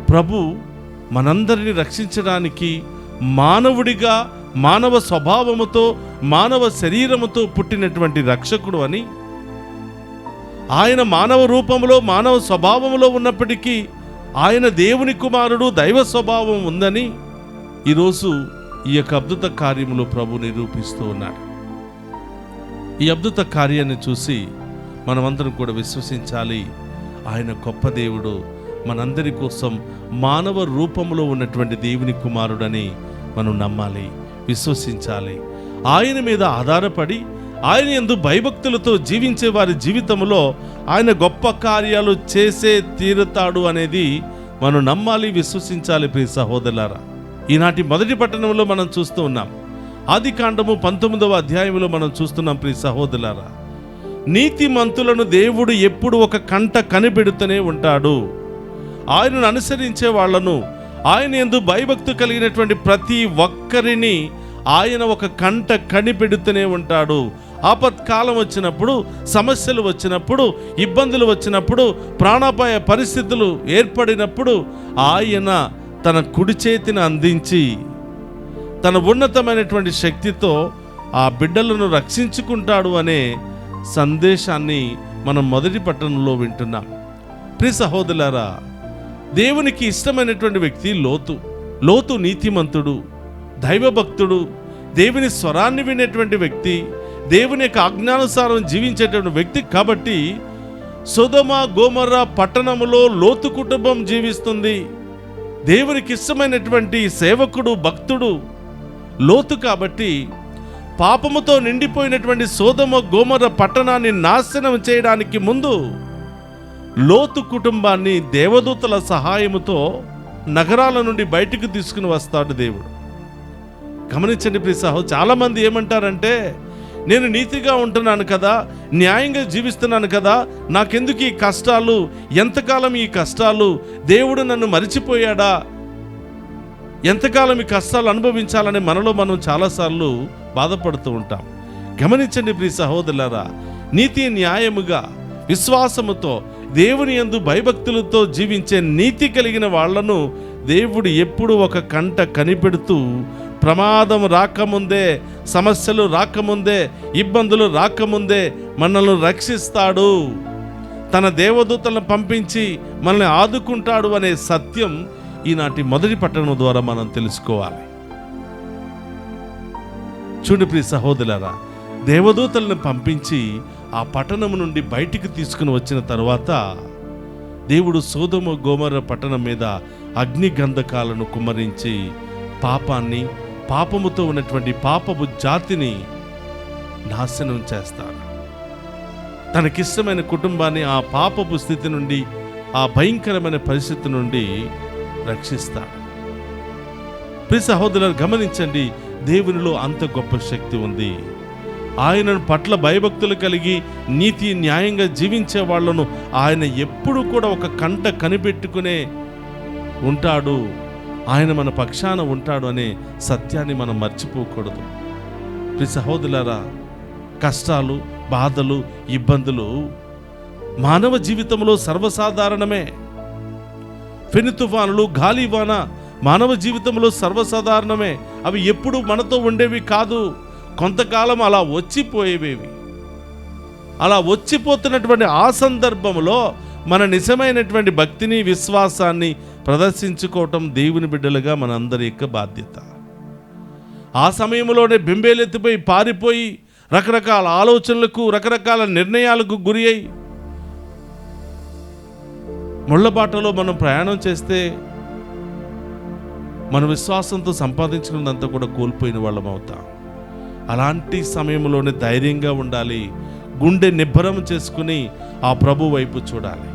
ప్రభు మనందరినీ రక్షించడానికి మానవుడిగా, మానవ స్వభావముతో, మానవ శరీరముతో పుట్టినటువంటి రక్షకుడు అని, ఆయన మానవ రూపంలో, మానవ స్వభావంలో ఉన్నప్పటికీ ఆయన దేవుని కుమారుడు, దైవ స్వభావం ఉందని ఈరోజు ఈ యొక్క అద్భుత కార్యములో ప్రభు నిరూపిస్తూ ఉన్నాడు. ఈ అద్భుత కార్యాన్ని చూసి మనమందరం కూడా విశ్వసించాలి. ఆయన గొప్ప దేవుడు, మనందరి కోసం మానవ రూపంలో ఉన్నటువంటి దేవుని కుమారుడని మనం నమ్మాలి, విశ్వసించాలి. ఆయన మీద ఆధారపడి ఆయన యందు భయభక్తులతో జీవించే వారి జీవితంలో ఆయన గొప్ప కార్యాలు చేసే తీరుతాడు అనేది మనం నమ్మాలి, విశ్వసించాలి. ప్రియ సహోదరులారా, ఈనాటి మొదటి పట్టణంలో మనం చూస్తూ ఉన్నాం. ఆదికాండము 19వ అధ్యాయంలో మనం చూస్తున్నాం. ప్రియ సహోదరులారా, నీతిమంతులను దేవుడు ఎప్పుడు ఒక కంట కనిపెడుతూనే ఉంటాడు. ఆయనను అనుసరించే వాళ్లను, ఆయన యందు భయభక్తి కలిగినటువంటి ప్రతి ఒక్కరిని ఆయన ఒక కంట కనిపెడుతూనే ఉంటాడు. ఆపత్కాలం వచ్చినప్పుడు, సమస్యలు వచ్చినప్పుడు, ఇబ్బందులు వచ్చినప్పుడు, ప్రాణాపాయ పరిస్థితులు ఏర్పడినప్పుడు ఆయన తన కుడి చేతిని అందించి తన ఉన్నతమైనటువంటి శక్తితో ఆ బిడ్డలను రక్షించుకుంటాడు అనే సందేశాన్ని మనం మొదటి పట్టణంలో వింటున్నాం. ప్రియ సహోదరులారా, దేవునికి ఇష్టమైనటువంటి వ్యక్తి లోతు నీతిమంతుడు, దైవభక్తుడు, దేవుని స్వరాన్ని వినేటువంటి వ్యక్తి, దేవుని యొక్క ఆజ్ఞానుసారం జీవించేటువంటి వ్యక్తి. కాబట్టి సొదొమ గొమొర్ర పట్టణములో లోతు కుటుంబం జీవిస్తుంది. దేవునికి ఇష్టమైనటువంటి సేవకుడు, భక్తుడు లోతు. కాబట్టి పాపముతో నిండిపోయినటువంటి సొదొమ గొమొర్ర పట్టణాన్ని నాశనం చేయడానికి ముందు లోతు కుటుంబాన్ని దేవదూతల సహాయముతో నగరాల నుండి బయటికి తీసుకుని వస్తాడు దేవుడు. గమనించండి ప్రియ సహోదరులు, చాలామంది ఏమంటారంటే, నేను నీతిగా ఉంటున్నాను కదా, న్యాయంగా జీవిస్తున్నాను కదా, నాకెందుకు ఈ కష్టాలు, ఎంతకాలం ఈ కష్టాలు, దేవుడు నన్ను మరిచిపోయాడా, ఎంతకాలం ఈ కష్టాలు అనుభవించాలని మనలో మనం చాలాసార్లు బాధపడుతూ ఉంటాం. గమనించండి ప్రియ సహోదరులారా, నీతి న్యాయముగా విశ్వాసముతో దేవుని యందు భయభక్తులతో జీవించే నీతి కలిగిన వాళ్లను దేవుడు ఎప్పుడు ఒక కంట కనిపెడుతూ, ప్రమాదం రాకముందే, సమస్యలు రాకముందే, ఇబ్బందులు రాకముందే మనల్ని రక్షిస్తాడు, తన దేవదూతలను పంపించి మనల్ని ఆదుకుంటాడు అనే సత్యం ఈనాటి మొదటి పట్టణం ద్వారా మనం తెలుసుకోవాలి. చూడు ప్రియ సహోదరులారా, దేవదూతలను పంపించి ఆ పట్టణం నుండి బయటికి తీసుకుని వచ్చిన తరువాత దేవుడు సొదొమ గొమొర్ర పట్టణం మీద అగ్ని గంధకాలను కుమ్మరించి పాపాన్ని, పాపముతో ఉన్నటువంటి పాపపు జాతిని నాశనం చేస్తాడు. తనకిష్టమైన కుటుంబాన్ని ఆ పాపపు స్థితి నుండి, ఆ భయంకరమైన పరిస్థితి నుండి రక్షిస్తాడు. ప్రియ సహోదరులు గమనించండి, దేవునిలో అంత గొప్ప శక్తి ఉంది. ఆయన పట్ల భయభక్తులు కలిగి నీతి న్యాయంగా జీవించే వాళ్లను ఆయన ఎప్పుడు కూడా ఒక కంట కనిపెట్టుకునే ఉంటాడు. ఆయన మన పక్షాన ఉంటాడు అనే సత్యాన్ని మనం మర్చిపోకూడదు. ప్రియ సహోదరులారా, కష్టాలు, బాధలు, ఇబ్బందులు మానవ జీవితంలో సర్వసాధారణమే. ఫెను తుఫానులు, గాలివాన మానవ జీవితంలో సర్వసాధారణమే. అవి ఎప్పుడు మనతో ఉండేవి కాదు, కొంతకాలం అలా వచ్చిపోయేవి. అలా వచ్చిపోతున్నటువంటి ఆ సందర్భంలో మన నిజమైనటువంటి భక్తిని, విశ్వాసాన్ని ప్రదర్శించుకోవటం దేవుని బిడ్డలుగా మనందరి యొక్క బాధ్యత. ఆ సమయంలోనే బెంబేలెత్తిపోయి, పారిపోయి, రకరకాల ఆలోచనలకు, రకరకాల నిర్ణయాలకు గురి అయి ముళ్ళబాటలో మనం ప్రయాణం చేస్తే మన విశ్వాసంతో సంపాదించుకున్నదంతా కూడా కోల్పోయిన వాళ్ళం అవుతాం. అలాంటి సమయంలోనే ధైర్యంగా ఉండాలి, గుండె నిబ్బరం చేసుకుని ఆ ప్రభు వైపు చూడాలి.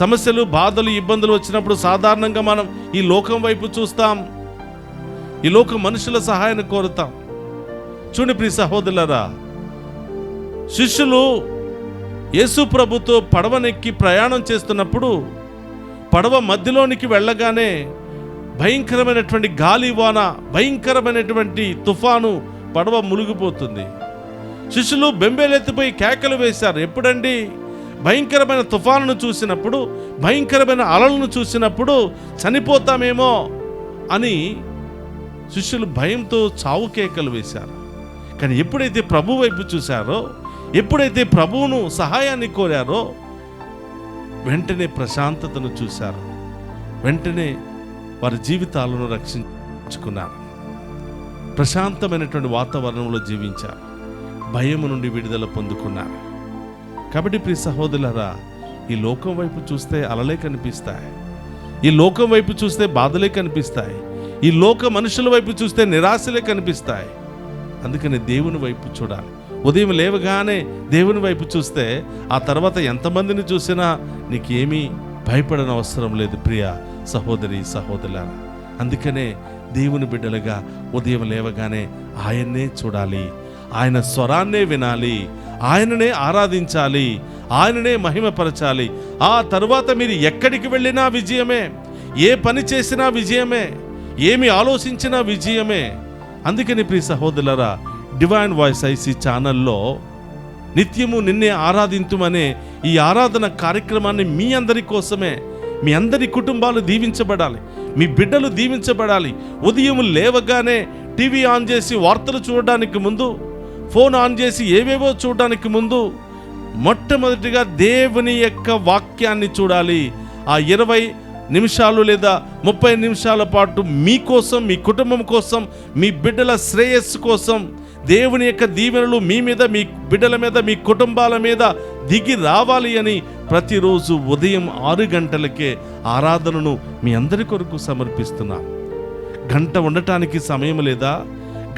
సమస్యలు, బాధలు, ఇబ్బందులు వచ్చినప్పుడు సాధారణంగా మనం ఈ లోకం వైపు చూస్తాం, ఈ లోక మనుషుల సహాయాన్ని కోరుతాం. చూడండి ప్రియ సహోదరులారా, శిష్యులు యేసు ప్రభుతో పడవనెక్కి ప్రయాణం చేస్తున్నప్పుడు పడవ మధ్యలోనికి వెళ్ళగానే భయంకరమైనటువంటి గాలివాన, భయంకరమైనటువంటి తుఫాను, పడవ మునిగిపోతుంది. శిష్యులు బెంబేలెత్తిపోయి కేకలు వేశారు. ఎప్పుడండి? భయంకరమైన తుఫానును చూసినప్పుడు, భయంకరమైన అలలను చూసినప్పుడు చనిపోతామేమో అని శిష్యులు భయంతో చావు కేకలు వేశారు. కానీ ఎప్పుడైతే ప్రభు వైపు చూశారో, ఎప్పుడైతే ప్రభువును సహాయాన్ని కోరారో, వెంటనే ప్రశాంతతను చూశారు. వెంటనే వారి జీవితాలను రక్షించుకున్నారు. ప్రశాంతమైనటువంటి వాతావరణంలో జీవించారు. భయము నుండి విడుదల పొందుకున్నారు. కాబట్టి ప్రియ సహోదరులారా, ఈ లోకం వైపు చూస్తే అలలే కనిపిస్తాయి, ఈ లోకం వైపు చూస్తే బాధలే కనిపిస్తాయి, ఈ లోక మనుషుల వైపు చూస్తే నిరాశలే కనిపిస్తాయి. అందుకని దేవుని వైపు చూడాలి. ఉదయం లేవగానే దేవుని వైపు చూస్తే ఆ తర్వాత ఎంతమందిని చూసినా నీకేమీ భయపడని అవసరం లేదు ప్రియ సహోదరి సహోదరులారా. అందుకనే దేవుని బిడ్డలుగా ఉదయం లేవగానే ఆయన్నే చూడాలి, ఆయన స్వరాన్నే వినాలి, ఆయననే ఆరాధించాలి, ఆయననే మహిమపరచాలి. ఆ తరువాత మీరు ఎక్కడికి వెళ్ళినా విజయమే, ఏ పని చేసినా విజయమే, ఏమి ఆలోచించినా విజయమే. అందుకని ప్రియ సహోదరులారా, డివైన్ వాయిస్ ఐసీ ఛానల్లో నిత్యము నిన్నే ఆరాధింతుమనే ఈ ఆరాధన కార్యక్రమాన్ని మీ అందరి కోసమే, మీ అందరి కుటుంబాలు దీవించబడాలి, మీ బిడ్డలు దీవించబడాలి. ఉదయం లేవగానే టీవీ ఆన్ చేసి వార్తలు చూడడానికి ముందు, ఫోన్ ఆన్ చేసి ఏవేవో చూడడానికి ముందు మొట్టమొదటిగా దేవుని యొక్క వాక్యాన్ని చూడాలి. ఆ 20 నిమిషాలు లేదా 30 నిమిషాల పాటు మీకోసం, మీ కుటుంబం కోసం, మీ బిడ్డల శ్రేయస్సు కోసం దేవుని యొక్క దీవెనలు మీ మీద, మీ బిడ్డల మీద, మీ కుటుంబాల మీద దిగి రావాలి అని ప్రతిరోజు ఉదయం 6 గంటలకే ఆరాధనను మీ అందరి కొరకు సమర్పిస్తున్నాం. గంట ఉండటానికి సమయం లేదా?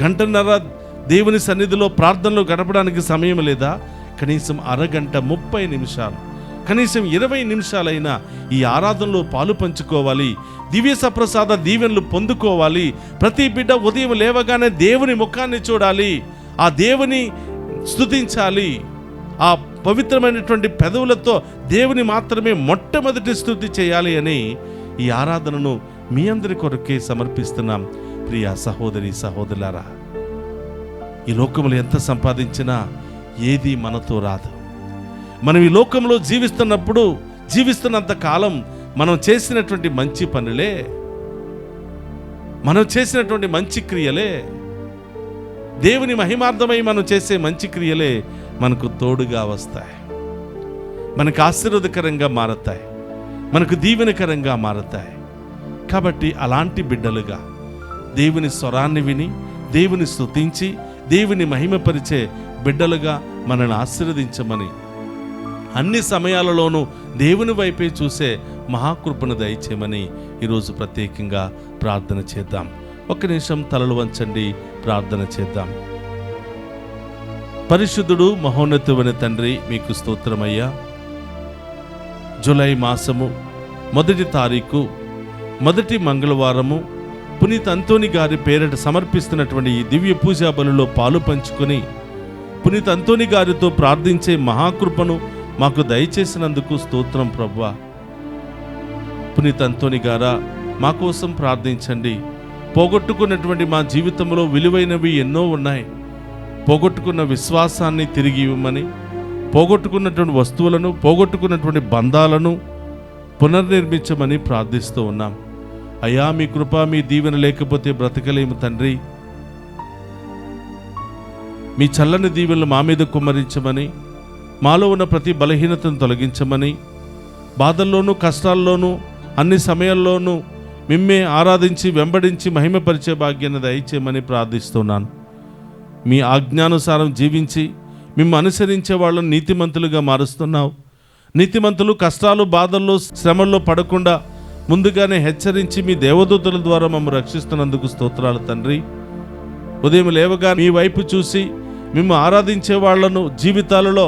గంటన్నర దేవుని సన్నిధిలో ప్రార్థనలో గడపడానికి సమయం లేదా? కనీసం అరగంట 30 నిమిషాలు, కనీసం 20 నిమిషాలైనా ఈ ఆరాధనలో పాలు పంచుకోవాలి, దివ్య సప్రసాద దీవెనలు పొందుకోవాలి. ప్రతి బిడ్డ ఉదయం లేవగానే దేవుని ముఖాన్ని చూడాలి, ఆ దేవుని స్తుతించాలి, ఆ పవిత్రమైనటువంటి పెదవులతో దేవుని మాత్రమే మొట్టమొదటి స్తుతి చేయాలి అని ఈ ఆరాధనను మీ అందరి కొరకే సమర్పిస్తున్నాం. ప్రియ సహోదరి సహోదరులారా, ఈ లోకంలో ఎంత సంపాదించినా ఏది మనతో రాదు. మనం ఈ లోకంలో జీవిస్తున్నంత కాలం మనం చేసినటువంటి మంచి పనులే, మనం చేసినటువంటి మంచి క్రియలే, దేవుని మహిమార్థమై మనం చేసే మంచి క్రియలే మనకు తోడుగా వస్తాయి, మనకు ఆశీర్వాదకరంగా మారతాయి, మనకు దీవెనకరంగా మారతాయి. కాబట్టి అలాంటి బిడ్డలుగా దేవుని స్వరాన్ని విని, దేవుని స్తుతించి, దేవుని మహిమపరిచే బిడ్డలుగా మనల్ని ఆశీర్వదించమని, అన్ని సమయాలలోనూ దేవుని వైపే చూసే మహాకృపను దయచేయమని ఈరోజు ప్రత్యేకంగా ప్రార్థన చేద్దాం. 1 నిమిషం తలలు వంచండి, ప్రార్థన చేద్దాం. పరిశుద్ధుడు మహోన్నతుడైన తండ్రి, మీకు స్తోత్రమయ్యా. జూలై మాసము 1వ తారీఖు, మొదటి మంగళవారము పునీత అంతోని గారి పేరిట సమర్పిస్తున్నటువంటి ఈ దివ్య పూజా బలులో పాలు పంచుకొని పునీత అంతోని గారితో ప్రార్థించే మహాకృపను మాకు దయచేసినందుకు స్తోత్రం ప్రభువా. పునీత అంతోని గారా, మా కోసం ప్రార్థించండి. పోగొట్టుకున్నటువంటి మా జీవితంలో విలువైనవి ఎన్నో ఉన్నాయి. పోగొట్టుకున్న విశ్వాసాన్ని తిరిగి ఇవ్వమని, పోగొట్టుకున్నటువంటి వస్తువులను, పోగొట్టుకున్నటువంటి బంధాలను పునర్నిర్మించమని ప్రార్థిస్తూ ఉన్నాం. అయ్యా, మీ కృప, మీ దీవెన లేకపోతే బ్రతకలేము తండ్రి. మీ చల్లని దీవెనలు మా మీద కుమ్మరించమని, మాలో ఉన్న ప్రతి బలహీనతను తొలగించమని, బాధల్లోనూ కష్టాల్లోనూ అన్ని సమయాల్లోనూ మిమ్మే ఆరాధించి వెంబడించి మహిమపరిచే భాగ్యాన్ని దయచేయమని ప్రార్థిస్తున్నాను. మీ ఆజ్ఞానుసారం జీవించి మిమ్ము అనుసరించే వాళ్ళను నీతిమంతులుగా మారుస్తున్నావు. నీతిమంతులు కష్టాలు, బాధల్లో, శ్రమల్లో పడకుండా ముందుగానే హెచ్చరించి మీ దేవదూతల ద్వారా మమ్మల్ని రక్షిస్తున్నందుకు స్తోత్రాలు తండ్రి. ఉదయం లేవగా మీ వైపు చూసి మిమ్ము ఆరాధించే వాళ్లను జీవితాలలో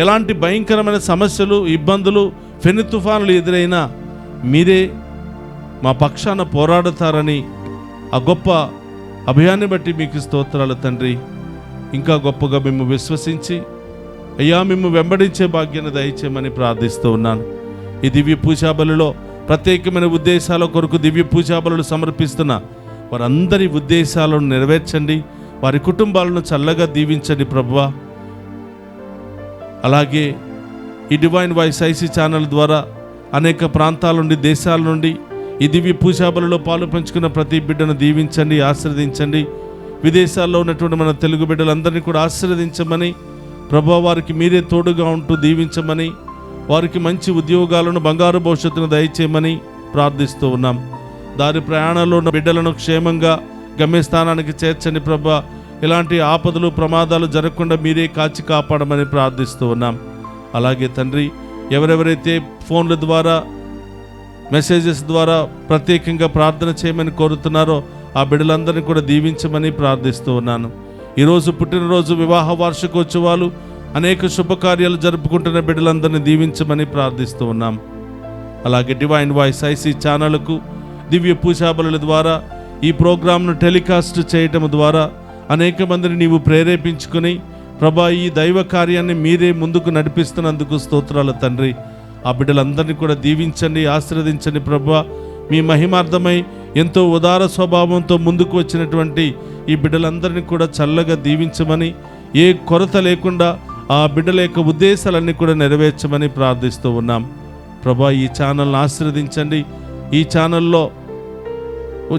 ఎలాంటి భయంకరమైన సమస్యలు, ఇబ్బందులు, ఫెను తుఫానులు ఎదురైనా మీరే మా పక్షాన పోరాడతారని ఆ గొప్ప అభయాన్ని బట్టి మీకు స్తోత్రాలు తండ్రి. ఇంకా గొప్పగా మేము విశ్వసించి అయ్యా మేము వెంబడించే భాగ్యాన్ని దయచేయమని ప్రార్థిస్తూ ఉన్నాను. ఈ దివ్య పూజాబలిలో ప్రత్యేకమైన ఉద్దేశాల కొరకు దివ్య పూజాబలులు సమర్పిస్తున్న వారందరి ఉద్దేశాలను నెరవేర్చండి. వారి కుటుంబాలను చల్లగా దీవించండి ప్రభువా. అలాగే ఈ డివైన్ వాయిస్ ఐసీ ఛానల్ ద్వారా అనేక ప్రాంతాల నుండి, దేశాల నుండి ఈ దివ్య పూజాబలిలో పాలు పంచుకున్న ప్రతి బిడ్డను దీవించండి, ఆశీర్వదించండి. విదేశాల్లో ఉన్నటువంటి మన తెలుగు బిడ్డలందరినీ కూడా ఆశీర్వదించమని ప్రభువా, వారికి మీరే తోడుగా ఉంటూ దీవించమని, వారికి మంచి ఉద్యోగాలను, బంగారు భవిష్యత్తును దయచేయమని ప్రార్థిస్తూ ఉన్నాం. దారి ప్రయాణంలో ఉన్న బిడ్డలను క్షేమంగా గమ్యస్థానానికి చేర్చండి ప్రభువా. ఎలాంటి ఆపదలు, ప్రమాదాలు జరగకుండా మీరే కాచి కాపాడమని ప్రార్థిస్తూ ఉన్నాం. అలాగే తండ్రి, ఎవరెవరైతే ఫోన్ల ద్వారా, మెసేజెస్ ద్వారా ప్రత్యేకంగా ప్రార్థన చేయమని కోరుతున్నారో ఆ బిడ్డలందరినీ కూడా దీవించమని ప్రార్థిస్తూ ఉన్నాను. ఈరోజు పుట్టినరోజు, వివాహ వార్షికోత్సవాలు, అనేక శుభకార్యాలు జరుపుకుంటున్న బిడ్డలందరినీ దీవించమని ప్రార్థిస్తూ ఉన్నాం. అలాగే డివైన్ వాయిస్ ఐసీ ఛానల్కు దివ్య పూజాబలుల ద్వారా ఈ ప్రోగ్రాంను టెలికాస్ట్ చేయటం ద్వారా అనేక మందిని నీవు ప్రేరేపించుకుని ప్రభా, ఈ దైవ కార్యాన్ని మీరే ముందుకు నడిపిస్తున్నందుకు స్తోత్రాలు తండ్రి. ఆ బిడ్డలందరినీ కూడా దీవించండి, ఆశీర్వదించండి ప్రభా. మీ మహిమార్థమై ఎంతో ఉదార స్వభావంతో ముందుకు వచ్చినటువంటి ఈ బిడ్డలందరినీ కూడా చల్లగా దీవించమని, ఏ కొరత లేకుండా ఆ బిడ్డల యొక్క ఉద్దేశాలన్నీ కూడా నెరవేర్చమని ప్రార్థిస్తూ ఉన్నాం ప్రభా. ఈ ఛానల్ని ఆశీర్వదించండి. ఈ ఛానల్లో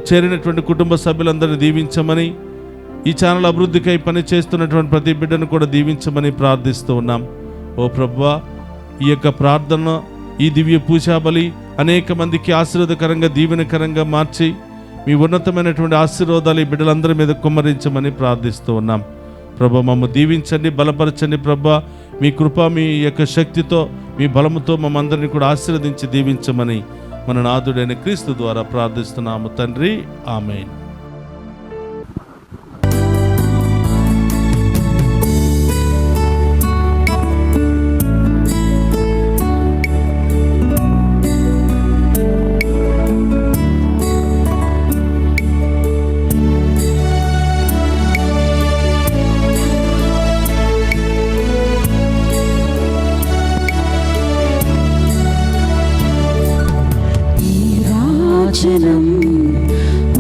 చేరినటువంటి కుటుంబ సభ్యులందరినీ దీవించమని, ఈ ఛానల్ అభివృద్ధికై పని చేస్తున్నటువంటి ప్రతి బిడ్డను కూడా దీవించమని ప్రార్థిస్తూ ఉన్నాం. ఓ ప్రభువా, ఈ యొక్క ప్రార్థన, ఈ దివ్య పూజాబలి అనేక మందికి ఆశీర్వాదకరంగా, దీవెనకరంగా మార్చి మీ ఉన్నతమైనటువంటి ఆశీర్వాదాలు ఈ బిడ్డలందరి మీద కుమ్మరించమని ప్రార్థిస్తూ ఉన్నాం ప్రభా. మమ్మ దీవించండి, బలపరచండి ప్రభా. మీ కృప, మీ యొక్క శక్తితో, మీ బలముతో మమ్మందరినీ కూడా ఆశీర్వదించి దీవించమని మన నాథుడైన క్రీస్తు ద్వారా ప్రార్థిస్తున్నాము తండ్రి. ఆమేన్.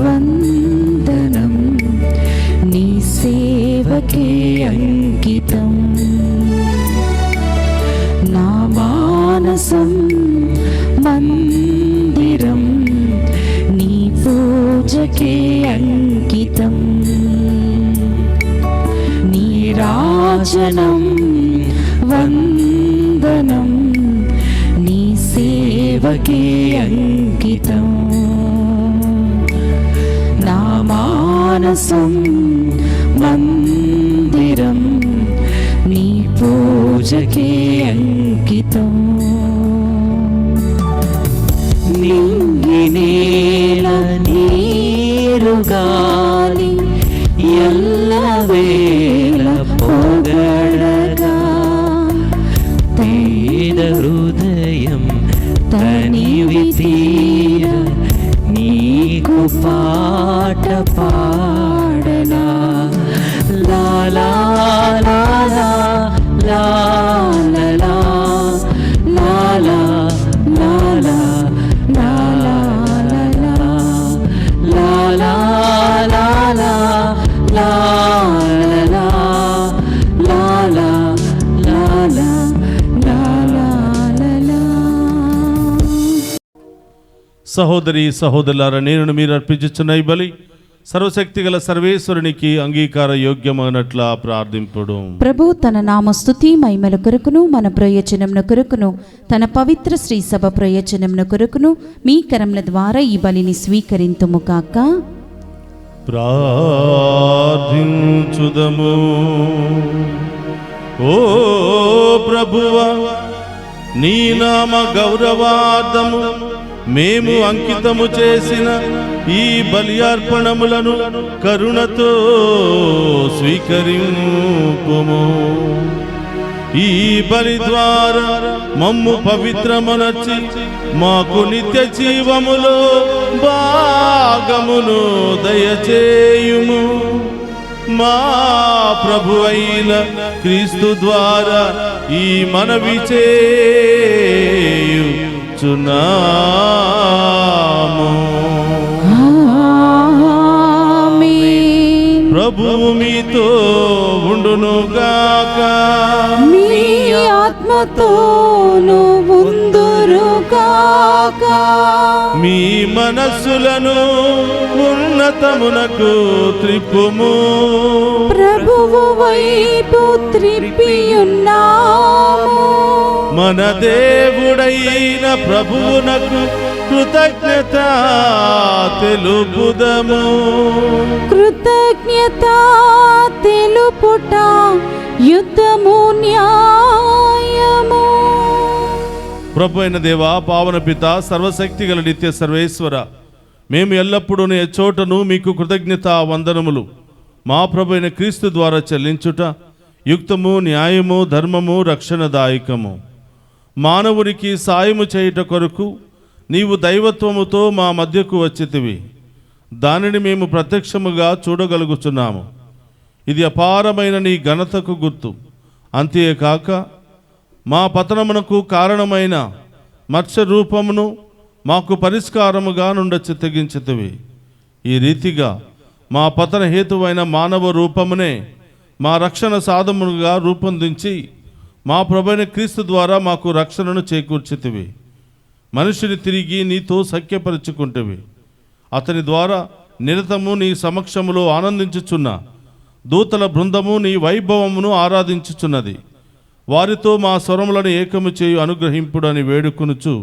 వందనం నీ సేవకే అంకితం. నా మానసం మందిరం నీ పూజకే అంకితం. నీ రాజనం వందనం నీ సేవకే అంకితం. నా మానసం మందిరం నీ పూజకే అంకితం. నింగినేల నీరు గాలి ఎల్లవేళ పొగడగా, పేద హృదయం తనివి తీర నీకు పాట పాడనా. లాలా లాలా లాలా లాలా లాలా లాలా లాలా లాలా లాలా లాలా లాలా లాలా. సహోదరి సహోదరులారా, నేను మీరు అర్పించుచున్న ఈ బలి సర్వశక్తి గల సర్వేశ్వరునికి అంగీకార యోగ్యమైనట్లా ప్రార్థింపుడు. ప్రభు తన నామ స్తుతి మహిమల కొరకును, మన ప్రయోజనమున కొరకును, తన పవిత్ర శ్రీ సభ ప్రయోజనమున కొరకును మీ కరముల ద్వారా ఈ బలిని స్వీకరింతుము కాక. ప్రార్థించుదము. ఓ ప్రభువా, నీ నామ గౌరవార్థము మేము అంకితము చేసిన ఈ బలియార్పణములను కరుణతో స్వీకరింపుము. ఈ బలి ద్వారా మమ్ము పవిత్రమనర్చి మాకు నిత్య జీవములో భాగమును దయచేయుము. మా ప్రభు అయిన క్రీస్తు ద్వారా ఈ మనవి చేయుచున్నాము. ప్రభువు మీతో ఉండునుగాక. మీ ఆత్మతోను ఉందురుగాక. మీ మనస్సులను ఉన్నతమునకు త్రిప్పుము. ప్రభువు వైపు త్రిప్పియున్నాము. మన దేవుడైన ప్రభువునకు కృతజ్ఞత తెలుపుదము. కృతజ్ఞత తెలుపుట యుద్ధము న్యాయము. ప్రభు అయిన దేవా, పావన పిత, సర్వశక్తి గల నిత్య సర్వేశ్వర, మేము ఎల్లప్పుడూ నీ చోటను మీకు కృతజ్ఞత వందనములు మా ప్రభు అయిన క్రీస్తు ద్వారా చెల్లించుట యుక్తము, న్యాయము, ధర్మము, రక్షణదాయకము. మానవునికి సాయము చేయుట కొరకు నీవు దైవత్వముతో మా మధ్యకు వచ్చితివి. దానిని మేము ప్రత్యక్షముగా చూడగలుగుచున్నాము. ఇది అపారమైన నీ ఘనతకు గుర్తు. అంతేకాక మా పతనమునకు కారణమైన మత్స్య రూపమును మాకు పరిష్కారముగా నుండ చిత్తగించితివి. ఈ రీతిగా మా పతన హేతువైన మానవ రూపమునే మా రక్షణ సాధముగా రూపొందించి మా ప్రభువైన క్రీస్తు ద్వారా మాకు రక్షణను చేకూర్చితివి. మనుషుని తిరిగి నీతో సఖ్యపరుచుకుంటవి. అతని ద్వారా నిరతము నీ సమక్షములో ఆనందించుచున్న దూతల బృందము నీ వైభవమును ఆరాధించుచున్నది. వారితో మా స్వరములను ఏకము చేయు అనుగ్రహింపుడని వేడుకొనుచు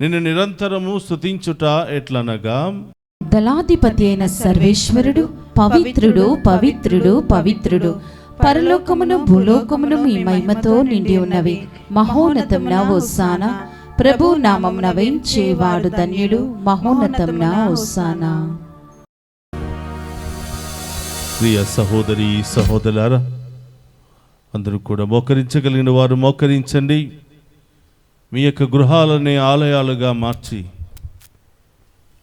నిన్ను నిరంతరము స్తుతించుట ఎట్లనగా, దళాధిపతి అయిన సర్వేశ్వరుడు పవిత్రుడు, పవిత్రుడు, పవిత్రుడు. పరలోకమును భూలోకమును మీ మహిమతో నిండి ఉన్నవి. మహోన్నతమున హోసానా. ప్రభు నామమున వేంచేవాడు ధన్యుడు. మహోన్నతమున హోసానా. ప్రియ సహోదరి సహోదరులారా, అందరూ కూడా మోకరించగలిగిన వారు మోకరించండి. మీ యొక్క గృహాలనే ఆలయాలుగా మార్చి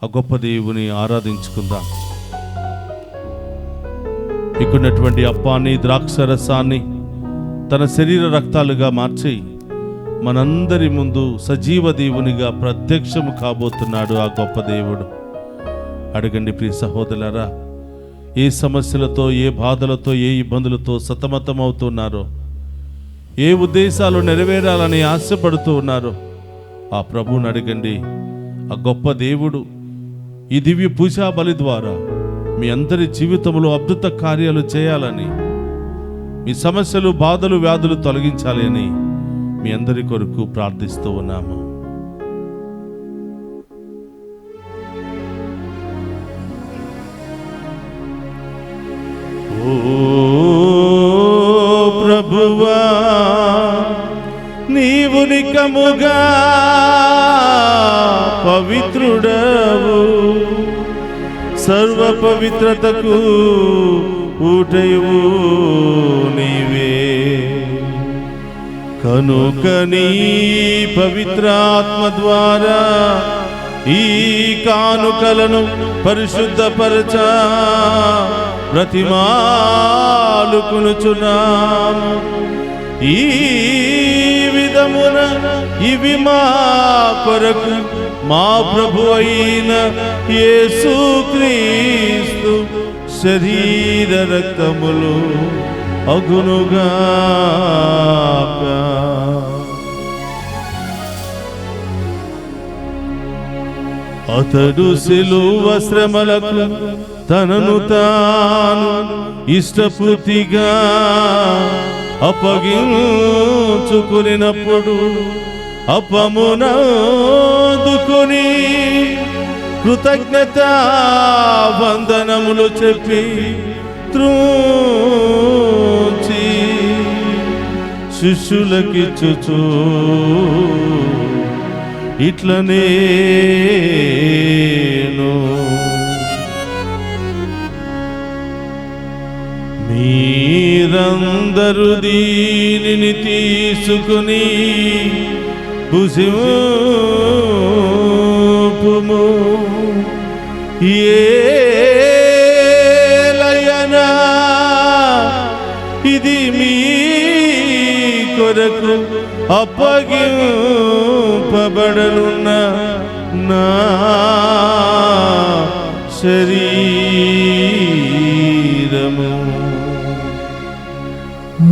ఆ గొప్ప దేవుని ఆరాధించుకుందాం. ఇక్కడున్నటువంటి అప్పాన్ని, ద్రాక్షరసాన్ని తన శరీర రక్తాలుగా మార్చి మనందరి ముందు సజీవ దేవునిగా ప్రత్యక్షము కాబోతున్నాడు ఆ గొప్ప దేవుడు. అడగండి ప్రియ సహోదరులారా, ఏ సమస్యలతో, ఏ బాధలతో, ఏ ఇబ్బందులతో సతమతమవుతున్నారో, ఏ ఉద్దేశాలు నెరవేరాలని ఆశపడుతూ ఉన్నారో ఆ ప్రభువుని అడగండి. ఆ గొప్ప దేవుడు ఈ దివ్య పూజా బలి ద్వారా మీ అందరి జీవితంలో అద్భుత కార్యాలు చేయాలని, మీ సమస్యలు, బాధలు, వ్యాధులు తొలగించాలి అని మీ అందరి కొరకు ప్రార్థిస్తూ ఉన్నాము. ఓ ప్రభువా, నీవు నికముగా పవిత్రుడవు, సర్వ పవిత్రతకు ఊటయువు నీవే. కనుక నీ పవిత్రాత్మ ద్వారా ఈ కానుకలను పరిశుద్ధపరచ బ్రతిమాలుకొనుచున్నాము. ఈ విధమున ఇవి మా కొరకు మా ప్రభు అయిన యేసుక్రీస్తు శరీర రక్తములు అగునుగాక. అతడు సిలువ శ్రమలకు తనను తాను ఇష్టపూర్తిగా అప్పగించుకునినప్పుడు అప్పమునందుకొని కృతజ్ఞత వందనములు చెప్పి త్రూచి శిష్యులకిచ్చుచు ఇట్లనేను, మీ మీరందరూ దీనిని తీసుకుని భుజింపుము. ఏలయనా ఇది మీ కొరకు అప్పగింపబడనున్న నా శరీరము.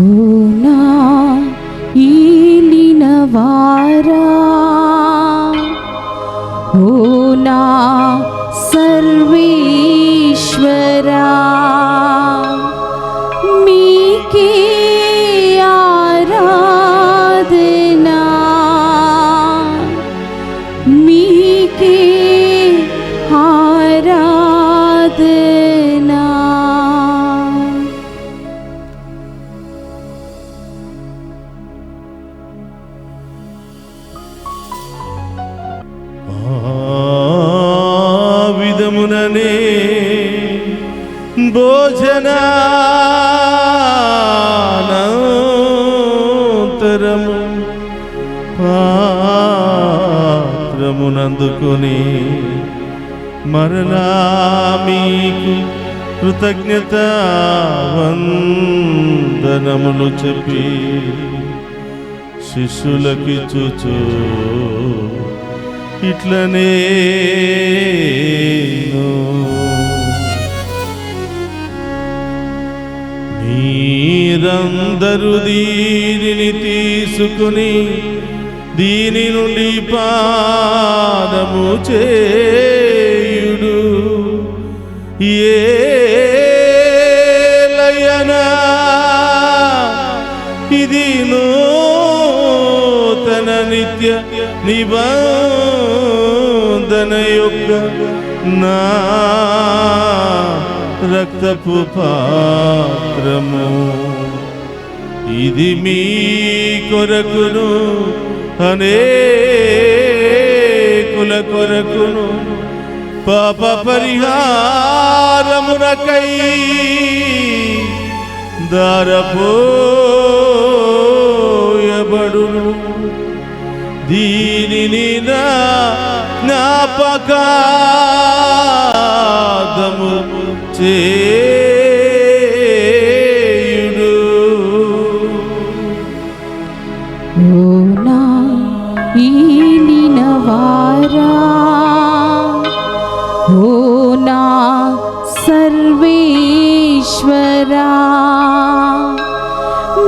ఓ నా ఈలినవారా, ఓ నా సర్వేశ్వరా, మీకే ఆరాధనా, మీకే ఆరాధనా. విధముననే భోజనానంతరము పాత్రమునందుకొని మరలా మీకు కృతజ్ఞత వందనములు చెప్పి శిష్యులకిచ్చుచు ఇట్లనే మీరందరూ దీనిని తీసుకుని దీని నుండి పానము చేయుడు. ఏలయనా ఇది నూతన నిత్య నిబంధన యొక్క నా రక్తపు పాత్రము. ఇది మీ కొరకును అనేకుల కొరకును పాప పరిహారమునకై దారపోయబడును. దీనిని నా జ్ఞాపకార్థము చేయుడు. ఓ నా ఈలినవారా, ఓ నా సర్వేశ్వరా,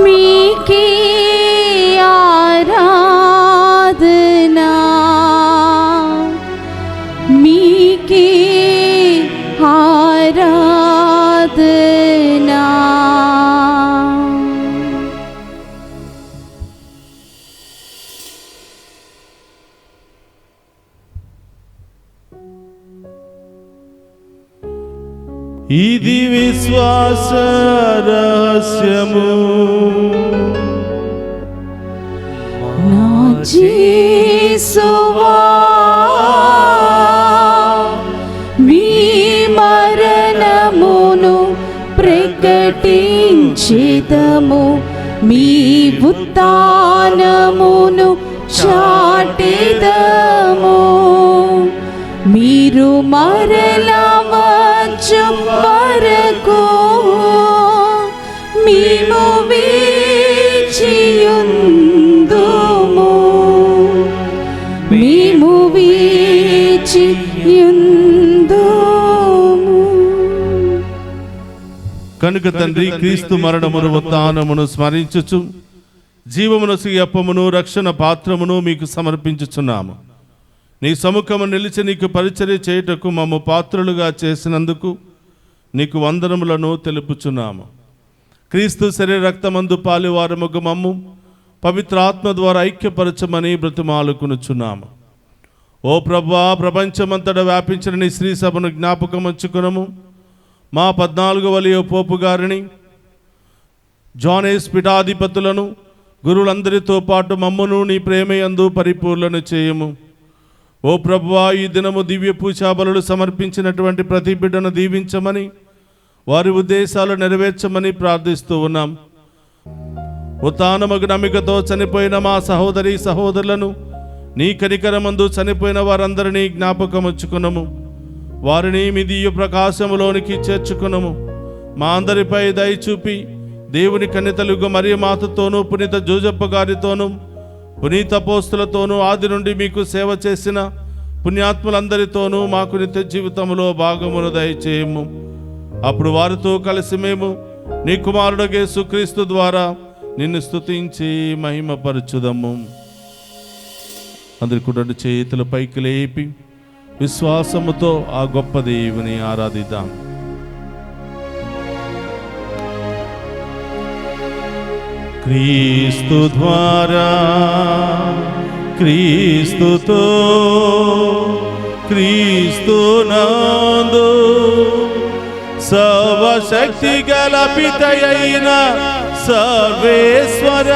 మీకే ఆరాధనా, మీకే ఆరాధనా. ఇది విశ్వాస రహస్యము. నా యేసువా, మీ మరణమును ప్రకటించెదము, మీ ఉత్థానమును చాటెదము. మీరు మరలా వచ్చు వరకు మేము వేచియుందుము, మేము వేచియుందుము. కనుక తండ్రి, క్రీస్తు మరణమును ఉత్థానమును స్మరించుచు జీవమునసు అప్పమును రక్షణ పాత్రమును మీకు సమర్పించుచున్నాము. నీ సముఖము నిలిచి నీకు పరిచర్య చేయుటకు మమ్ము పాత్రులుగా చేసినందుకు నీకు వందనములను తెలుపుచున్నాము. క్రీస్తు శరీర రక్తమందు పాలివారముగు మమ్ము పవిత్ర ఆత్మ ద్వారా ఐక్యపరచమని బ్రతిమాలుకొనుచున్నాము. ఓ ప్రభువా, ప్రపంచమంతటా వ్యాపించిన నీ శ్రీ సభను జ్ఞాపకం ఉంచుకునము. మా 14వ లియో పోపు గారిని, జానేస్ పీఠాధిపతులను, గురువులందరితో పాటు మమ్మును నీ ప్రేమయందు పరిపూర్ణను చేయము. ఓ ప్రభువా, ఈ దినము దివ్య పూజా బలులు సమర్పించినటువంటి ప్రతి బిడ్డను దీవించమని వారి ఉద్దేశాలు నెరవేర్చమని ప్రార్థిస్తూ ఉన్నాం. ఉత్థానమగు నమ్మికతో చనిపోయిన మా సహోదరి సహోదరులను నీ కనికరమందు చనిపోయిన వారందరినీ జ్ఞాపకముచ్చుకునము. వారిని మీ దివ్య ప్రకాశములోనికి చేర్చుకునము. మా అందరిపై దయ చూపి దేవుని కన్యతలుగు మరియ మాతతోనూ పునీత జోజప్ప గారితోనూ పునీత అపోస్తులతోనూ ఆది నుండి మీకు సేవ చేసిన పుణ్యాత్ములందరితోనూ మాకు నిత్య జీవితంలో భాగమును దయచేయము. అప్పుడు వారితో కలిసి మేము నీ కుమారుడు యేసుక్రీస్తు ద్వారా నిన్ను స్తుతించి మహిమపరచుదము. అందరి కూడా చేతుల పైకి లేపి విశ్వాసముతో ఆ గొప్ప దేవుని ఆరాధిద్దాం. క్రీస్తు ద్వారా, క్రీస్తుతో, క్రీస్తునందు సర్వశక్తి గల పితయైన సర్వేశ్వర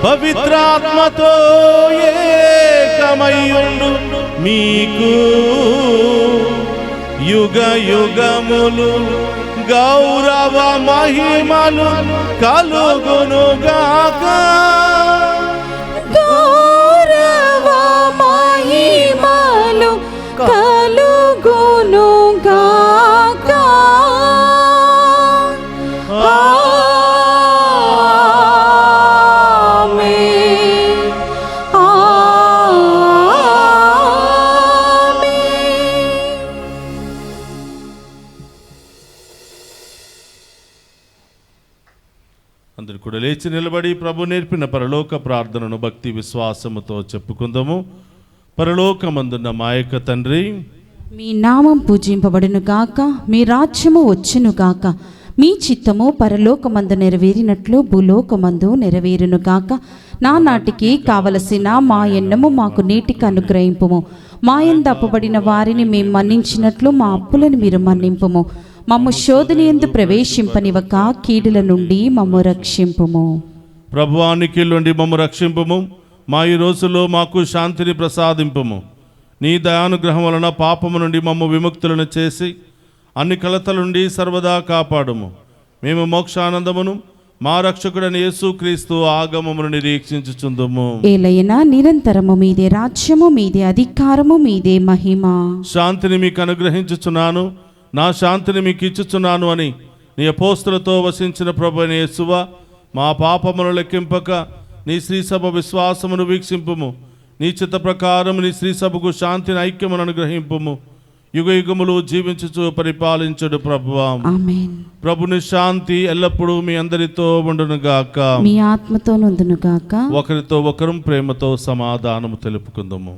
పవిత్రాత్మతో ఏకమయ్యుండు మీకు యుగ యుగములు గౌరవ మహిమలు కలుగునుగాక. గౌరవ మహిమలు కలుగునుగాక. ఆమేన్. అందరు కూడా లేచి నిలబడి ప్రభు నేర్పిన పరలోక ప్రార్థనను భక్తి విశ్వాసముతో చెప్పుకుందాము. పరలోకమందున్న మా యొక్క తండ్రి, మీ నామం పూజింపబడును గాక, మీ రాజ్యము వచ్చును గాక, మీ చిత్తము పరలోకమందు నెరవేరినట్లు భూలోకమందు నెరవేరును గాక. నానాటికి కావలసిన మా ఎన్నము మాకు నీటికి అనుగ్రహింపుము. మా యందు అప్పుబడిన వారిని మేము మన్నించినట్లు మా అప్పులను మీరు మన్నింపుము. మమ్ము శోధనయందు ప్రవేశింపనివ్వక కీడుల నుండి మమ్ము రక్షింపుము. ప్రభువానికి నుండి మమ్ము రక్షింపుము. మా ఈ రోజుల్లో మాకు శాంతిని ప్రసాదింపుము. నీ దయానుగ్రహం వలన పాపము నుండి మమ్ము విముక్తులను చేసి అన్ని కలతల నుండి సర్వదా కాపాడుము. మేము మోక్షానందమును మా రక్షకుడైన యేసుక్రీస్తు ఆగమమును నిరీక్షించుచుందుము. ఏలైనా నిరంతరము మీదే రాజ్యము, మీదే అధికారము, మీదే మహిమ. శాంతిని మీకు అనుగ్రహించుచున్నాను, నా శాంతిని మీకు ఇచ్చుచున్నాను అని నీ అపోస్తులతో వసించిన ప్రభువైన యేసువా, మా పాపమును లెక్కింపక నీ శ్రీసభ విశ్వాసమును వీక్షింపుము. నీ చిత్త ప్రకారం నీ శ్రీసభకు శాంతిని ఐక్యమును అనుగ్రహింపుము. యుగ యుగములు జీవించుచు పరిపాలించుడు ప్రభువా. ఆమేన్. ప్రభుని శాంతి ఎల్లప్పుడూ మీ అందరితో ఉండునుగాక. మీ ఆత్మతో నుండునుగాక. ఒకరితో ఒకరు ప్రేమతో సమాధానము తెలుపుకుందాము.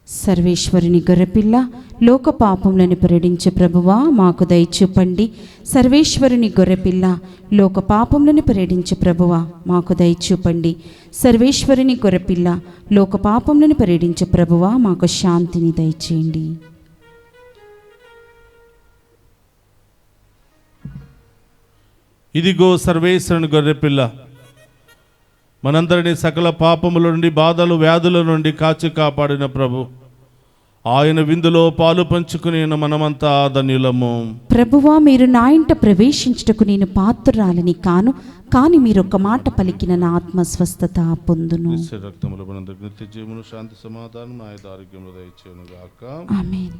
సర్వేశ్వరుని గొర్రెపిల్ల, లోక పాపములను పరిహరించే ప్రభువా మాకు దయచూపండి. సర్వేశ్వరుని గొర్రెపిల్ల, లోక పాపములను పరిహరించే ప్రభువా మాకు దయచూపండి. సర్వేశ్వరుని గొర్రెపిల్ల, లోక పాపములను పరిహరించే ప్రభువా మాకు శాంతిని దయచేయండి. ఇదిగో సర్వేశ్వరుని గొర్రెపిల్ల, మనందరినీ సకల పాపముల నుండి, బాధలు వ్యాధుల నుండి కాచి కాపాడిన ప్రభు. ఆయన విందులో పాలు పంచుకుని మనమంతా ధన్యులము. ప్రభువా, మీరు నా ఇంట ప్రవేశించుటకు నేను పాత్రురాలని కాను, కానీ మీరు ఒక మాట పలికిన నా ఆత్మ స్వస్థత పొందును. రక్తముల మనందరికీ నిత్య జీవమును, శాంతి సమాధానం, ఆయుధ ఆరోగ్యములు దయచేయునుగాక. ఆమేన్.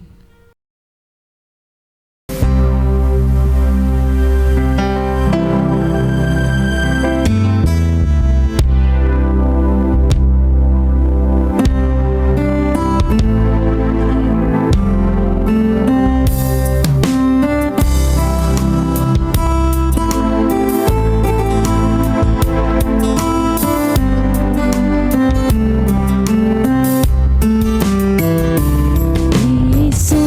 యేసు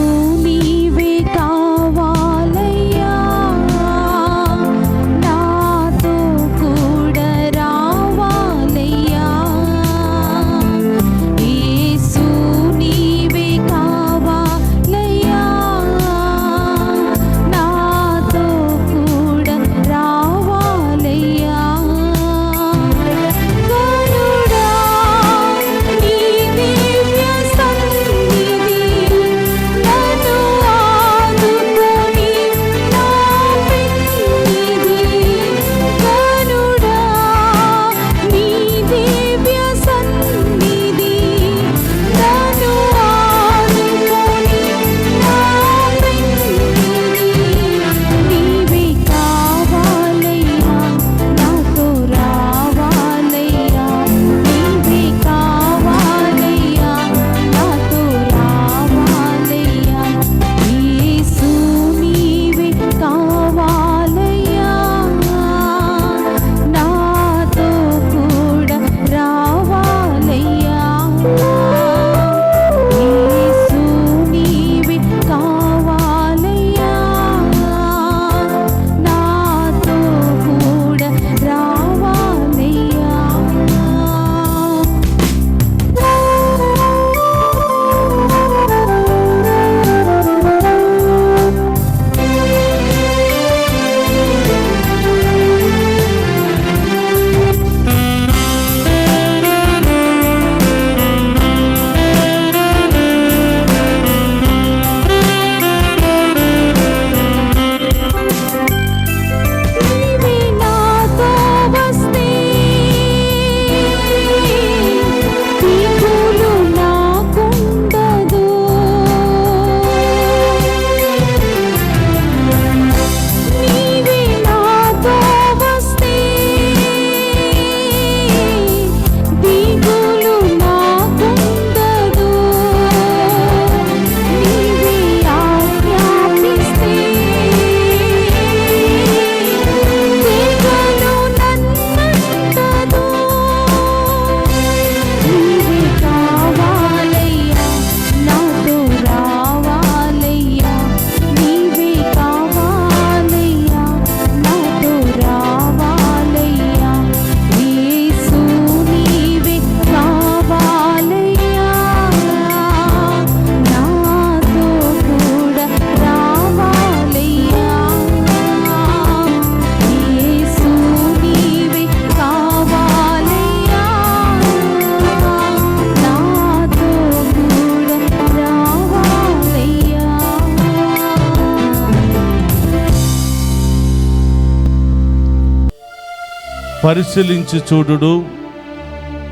పరిశీలించి చూడుడు,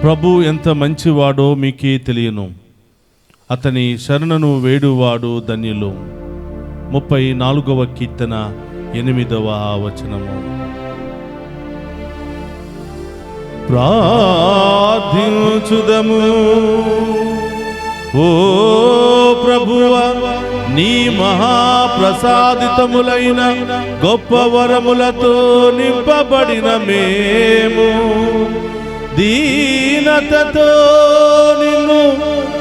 ప్రభు ఎంత మంచివాడో మీకే తెలియను. అతని శరణను వేడువాడు ధన్యులు. 34వ కీర్తన 8వ వచనము. ప్రార్థించుదము. ఓ ప్రభువా, నీ మహాప్రసాదితములైన గొప్ప వరములతో నింపబడిన మేము దీనతతో నిన్ను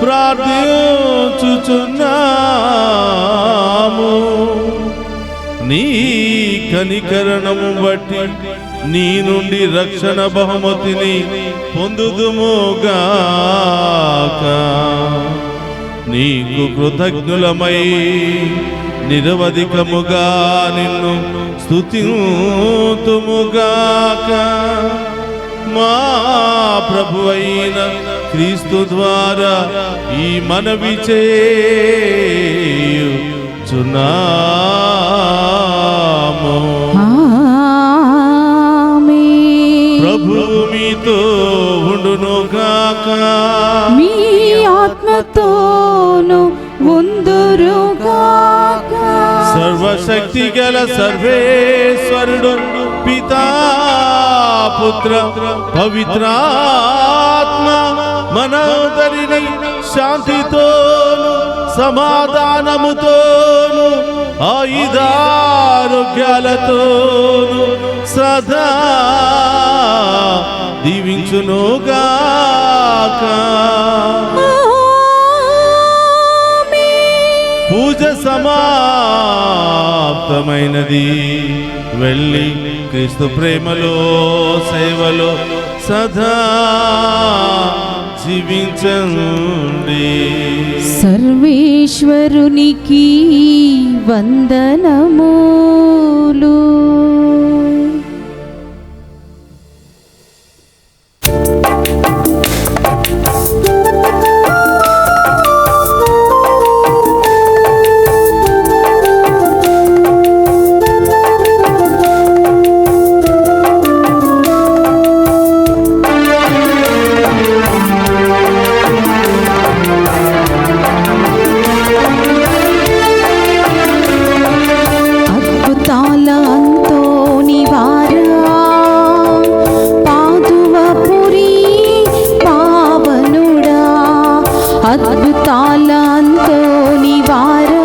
ప్రార్థించుచున్నాము. నీ కనికరణము బట్టి నీ నుండి రక్షణ బహుమతిని పొందుదుముగాక. నీకు కృతజ్ఞులమై నిరవధికముగా నిన్ను స్తుతింతుముగాక. మా ప్రభు అయిన క్రీస్తు ద్వారా ఈ మనవి చేయుచున్నాము. ప్రభు మీతో ఉండునుగాక. మీ ఆత్మతోను ఉందురుగాక. సర్వశక్తి గల సర్వేశ్వరుడు పితా పుత్ర పవిత్రాత్మ మనందరినీ శాంతితోను సమాధానముతోను ఆయుధారోగ్యాలతోను సదా దీవించునుగాక. పూజ సమాప్తమైనది. వెళ్ళి క్రీస్తు ప్రేమలో సేవలో సదా జీవించండి. సర్వేశ్వరునికి వందనములు. అద్భుతాల అంతోని వారా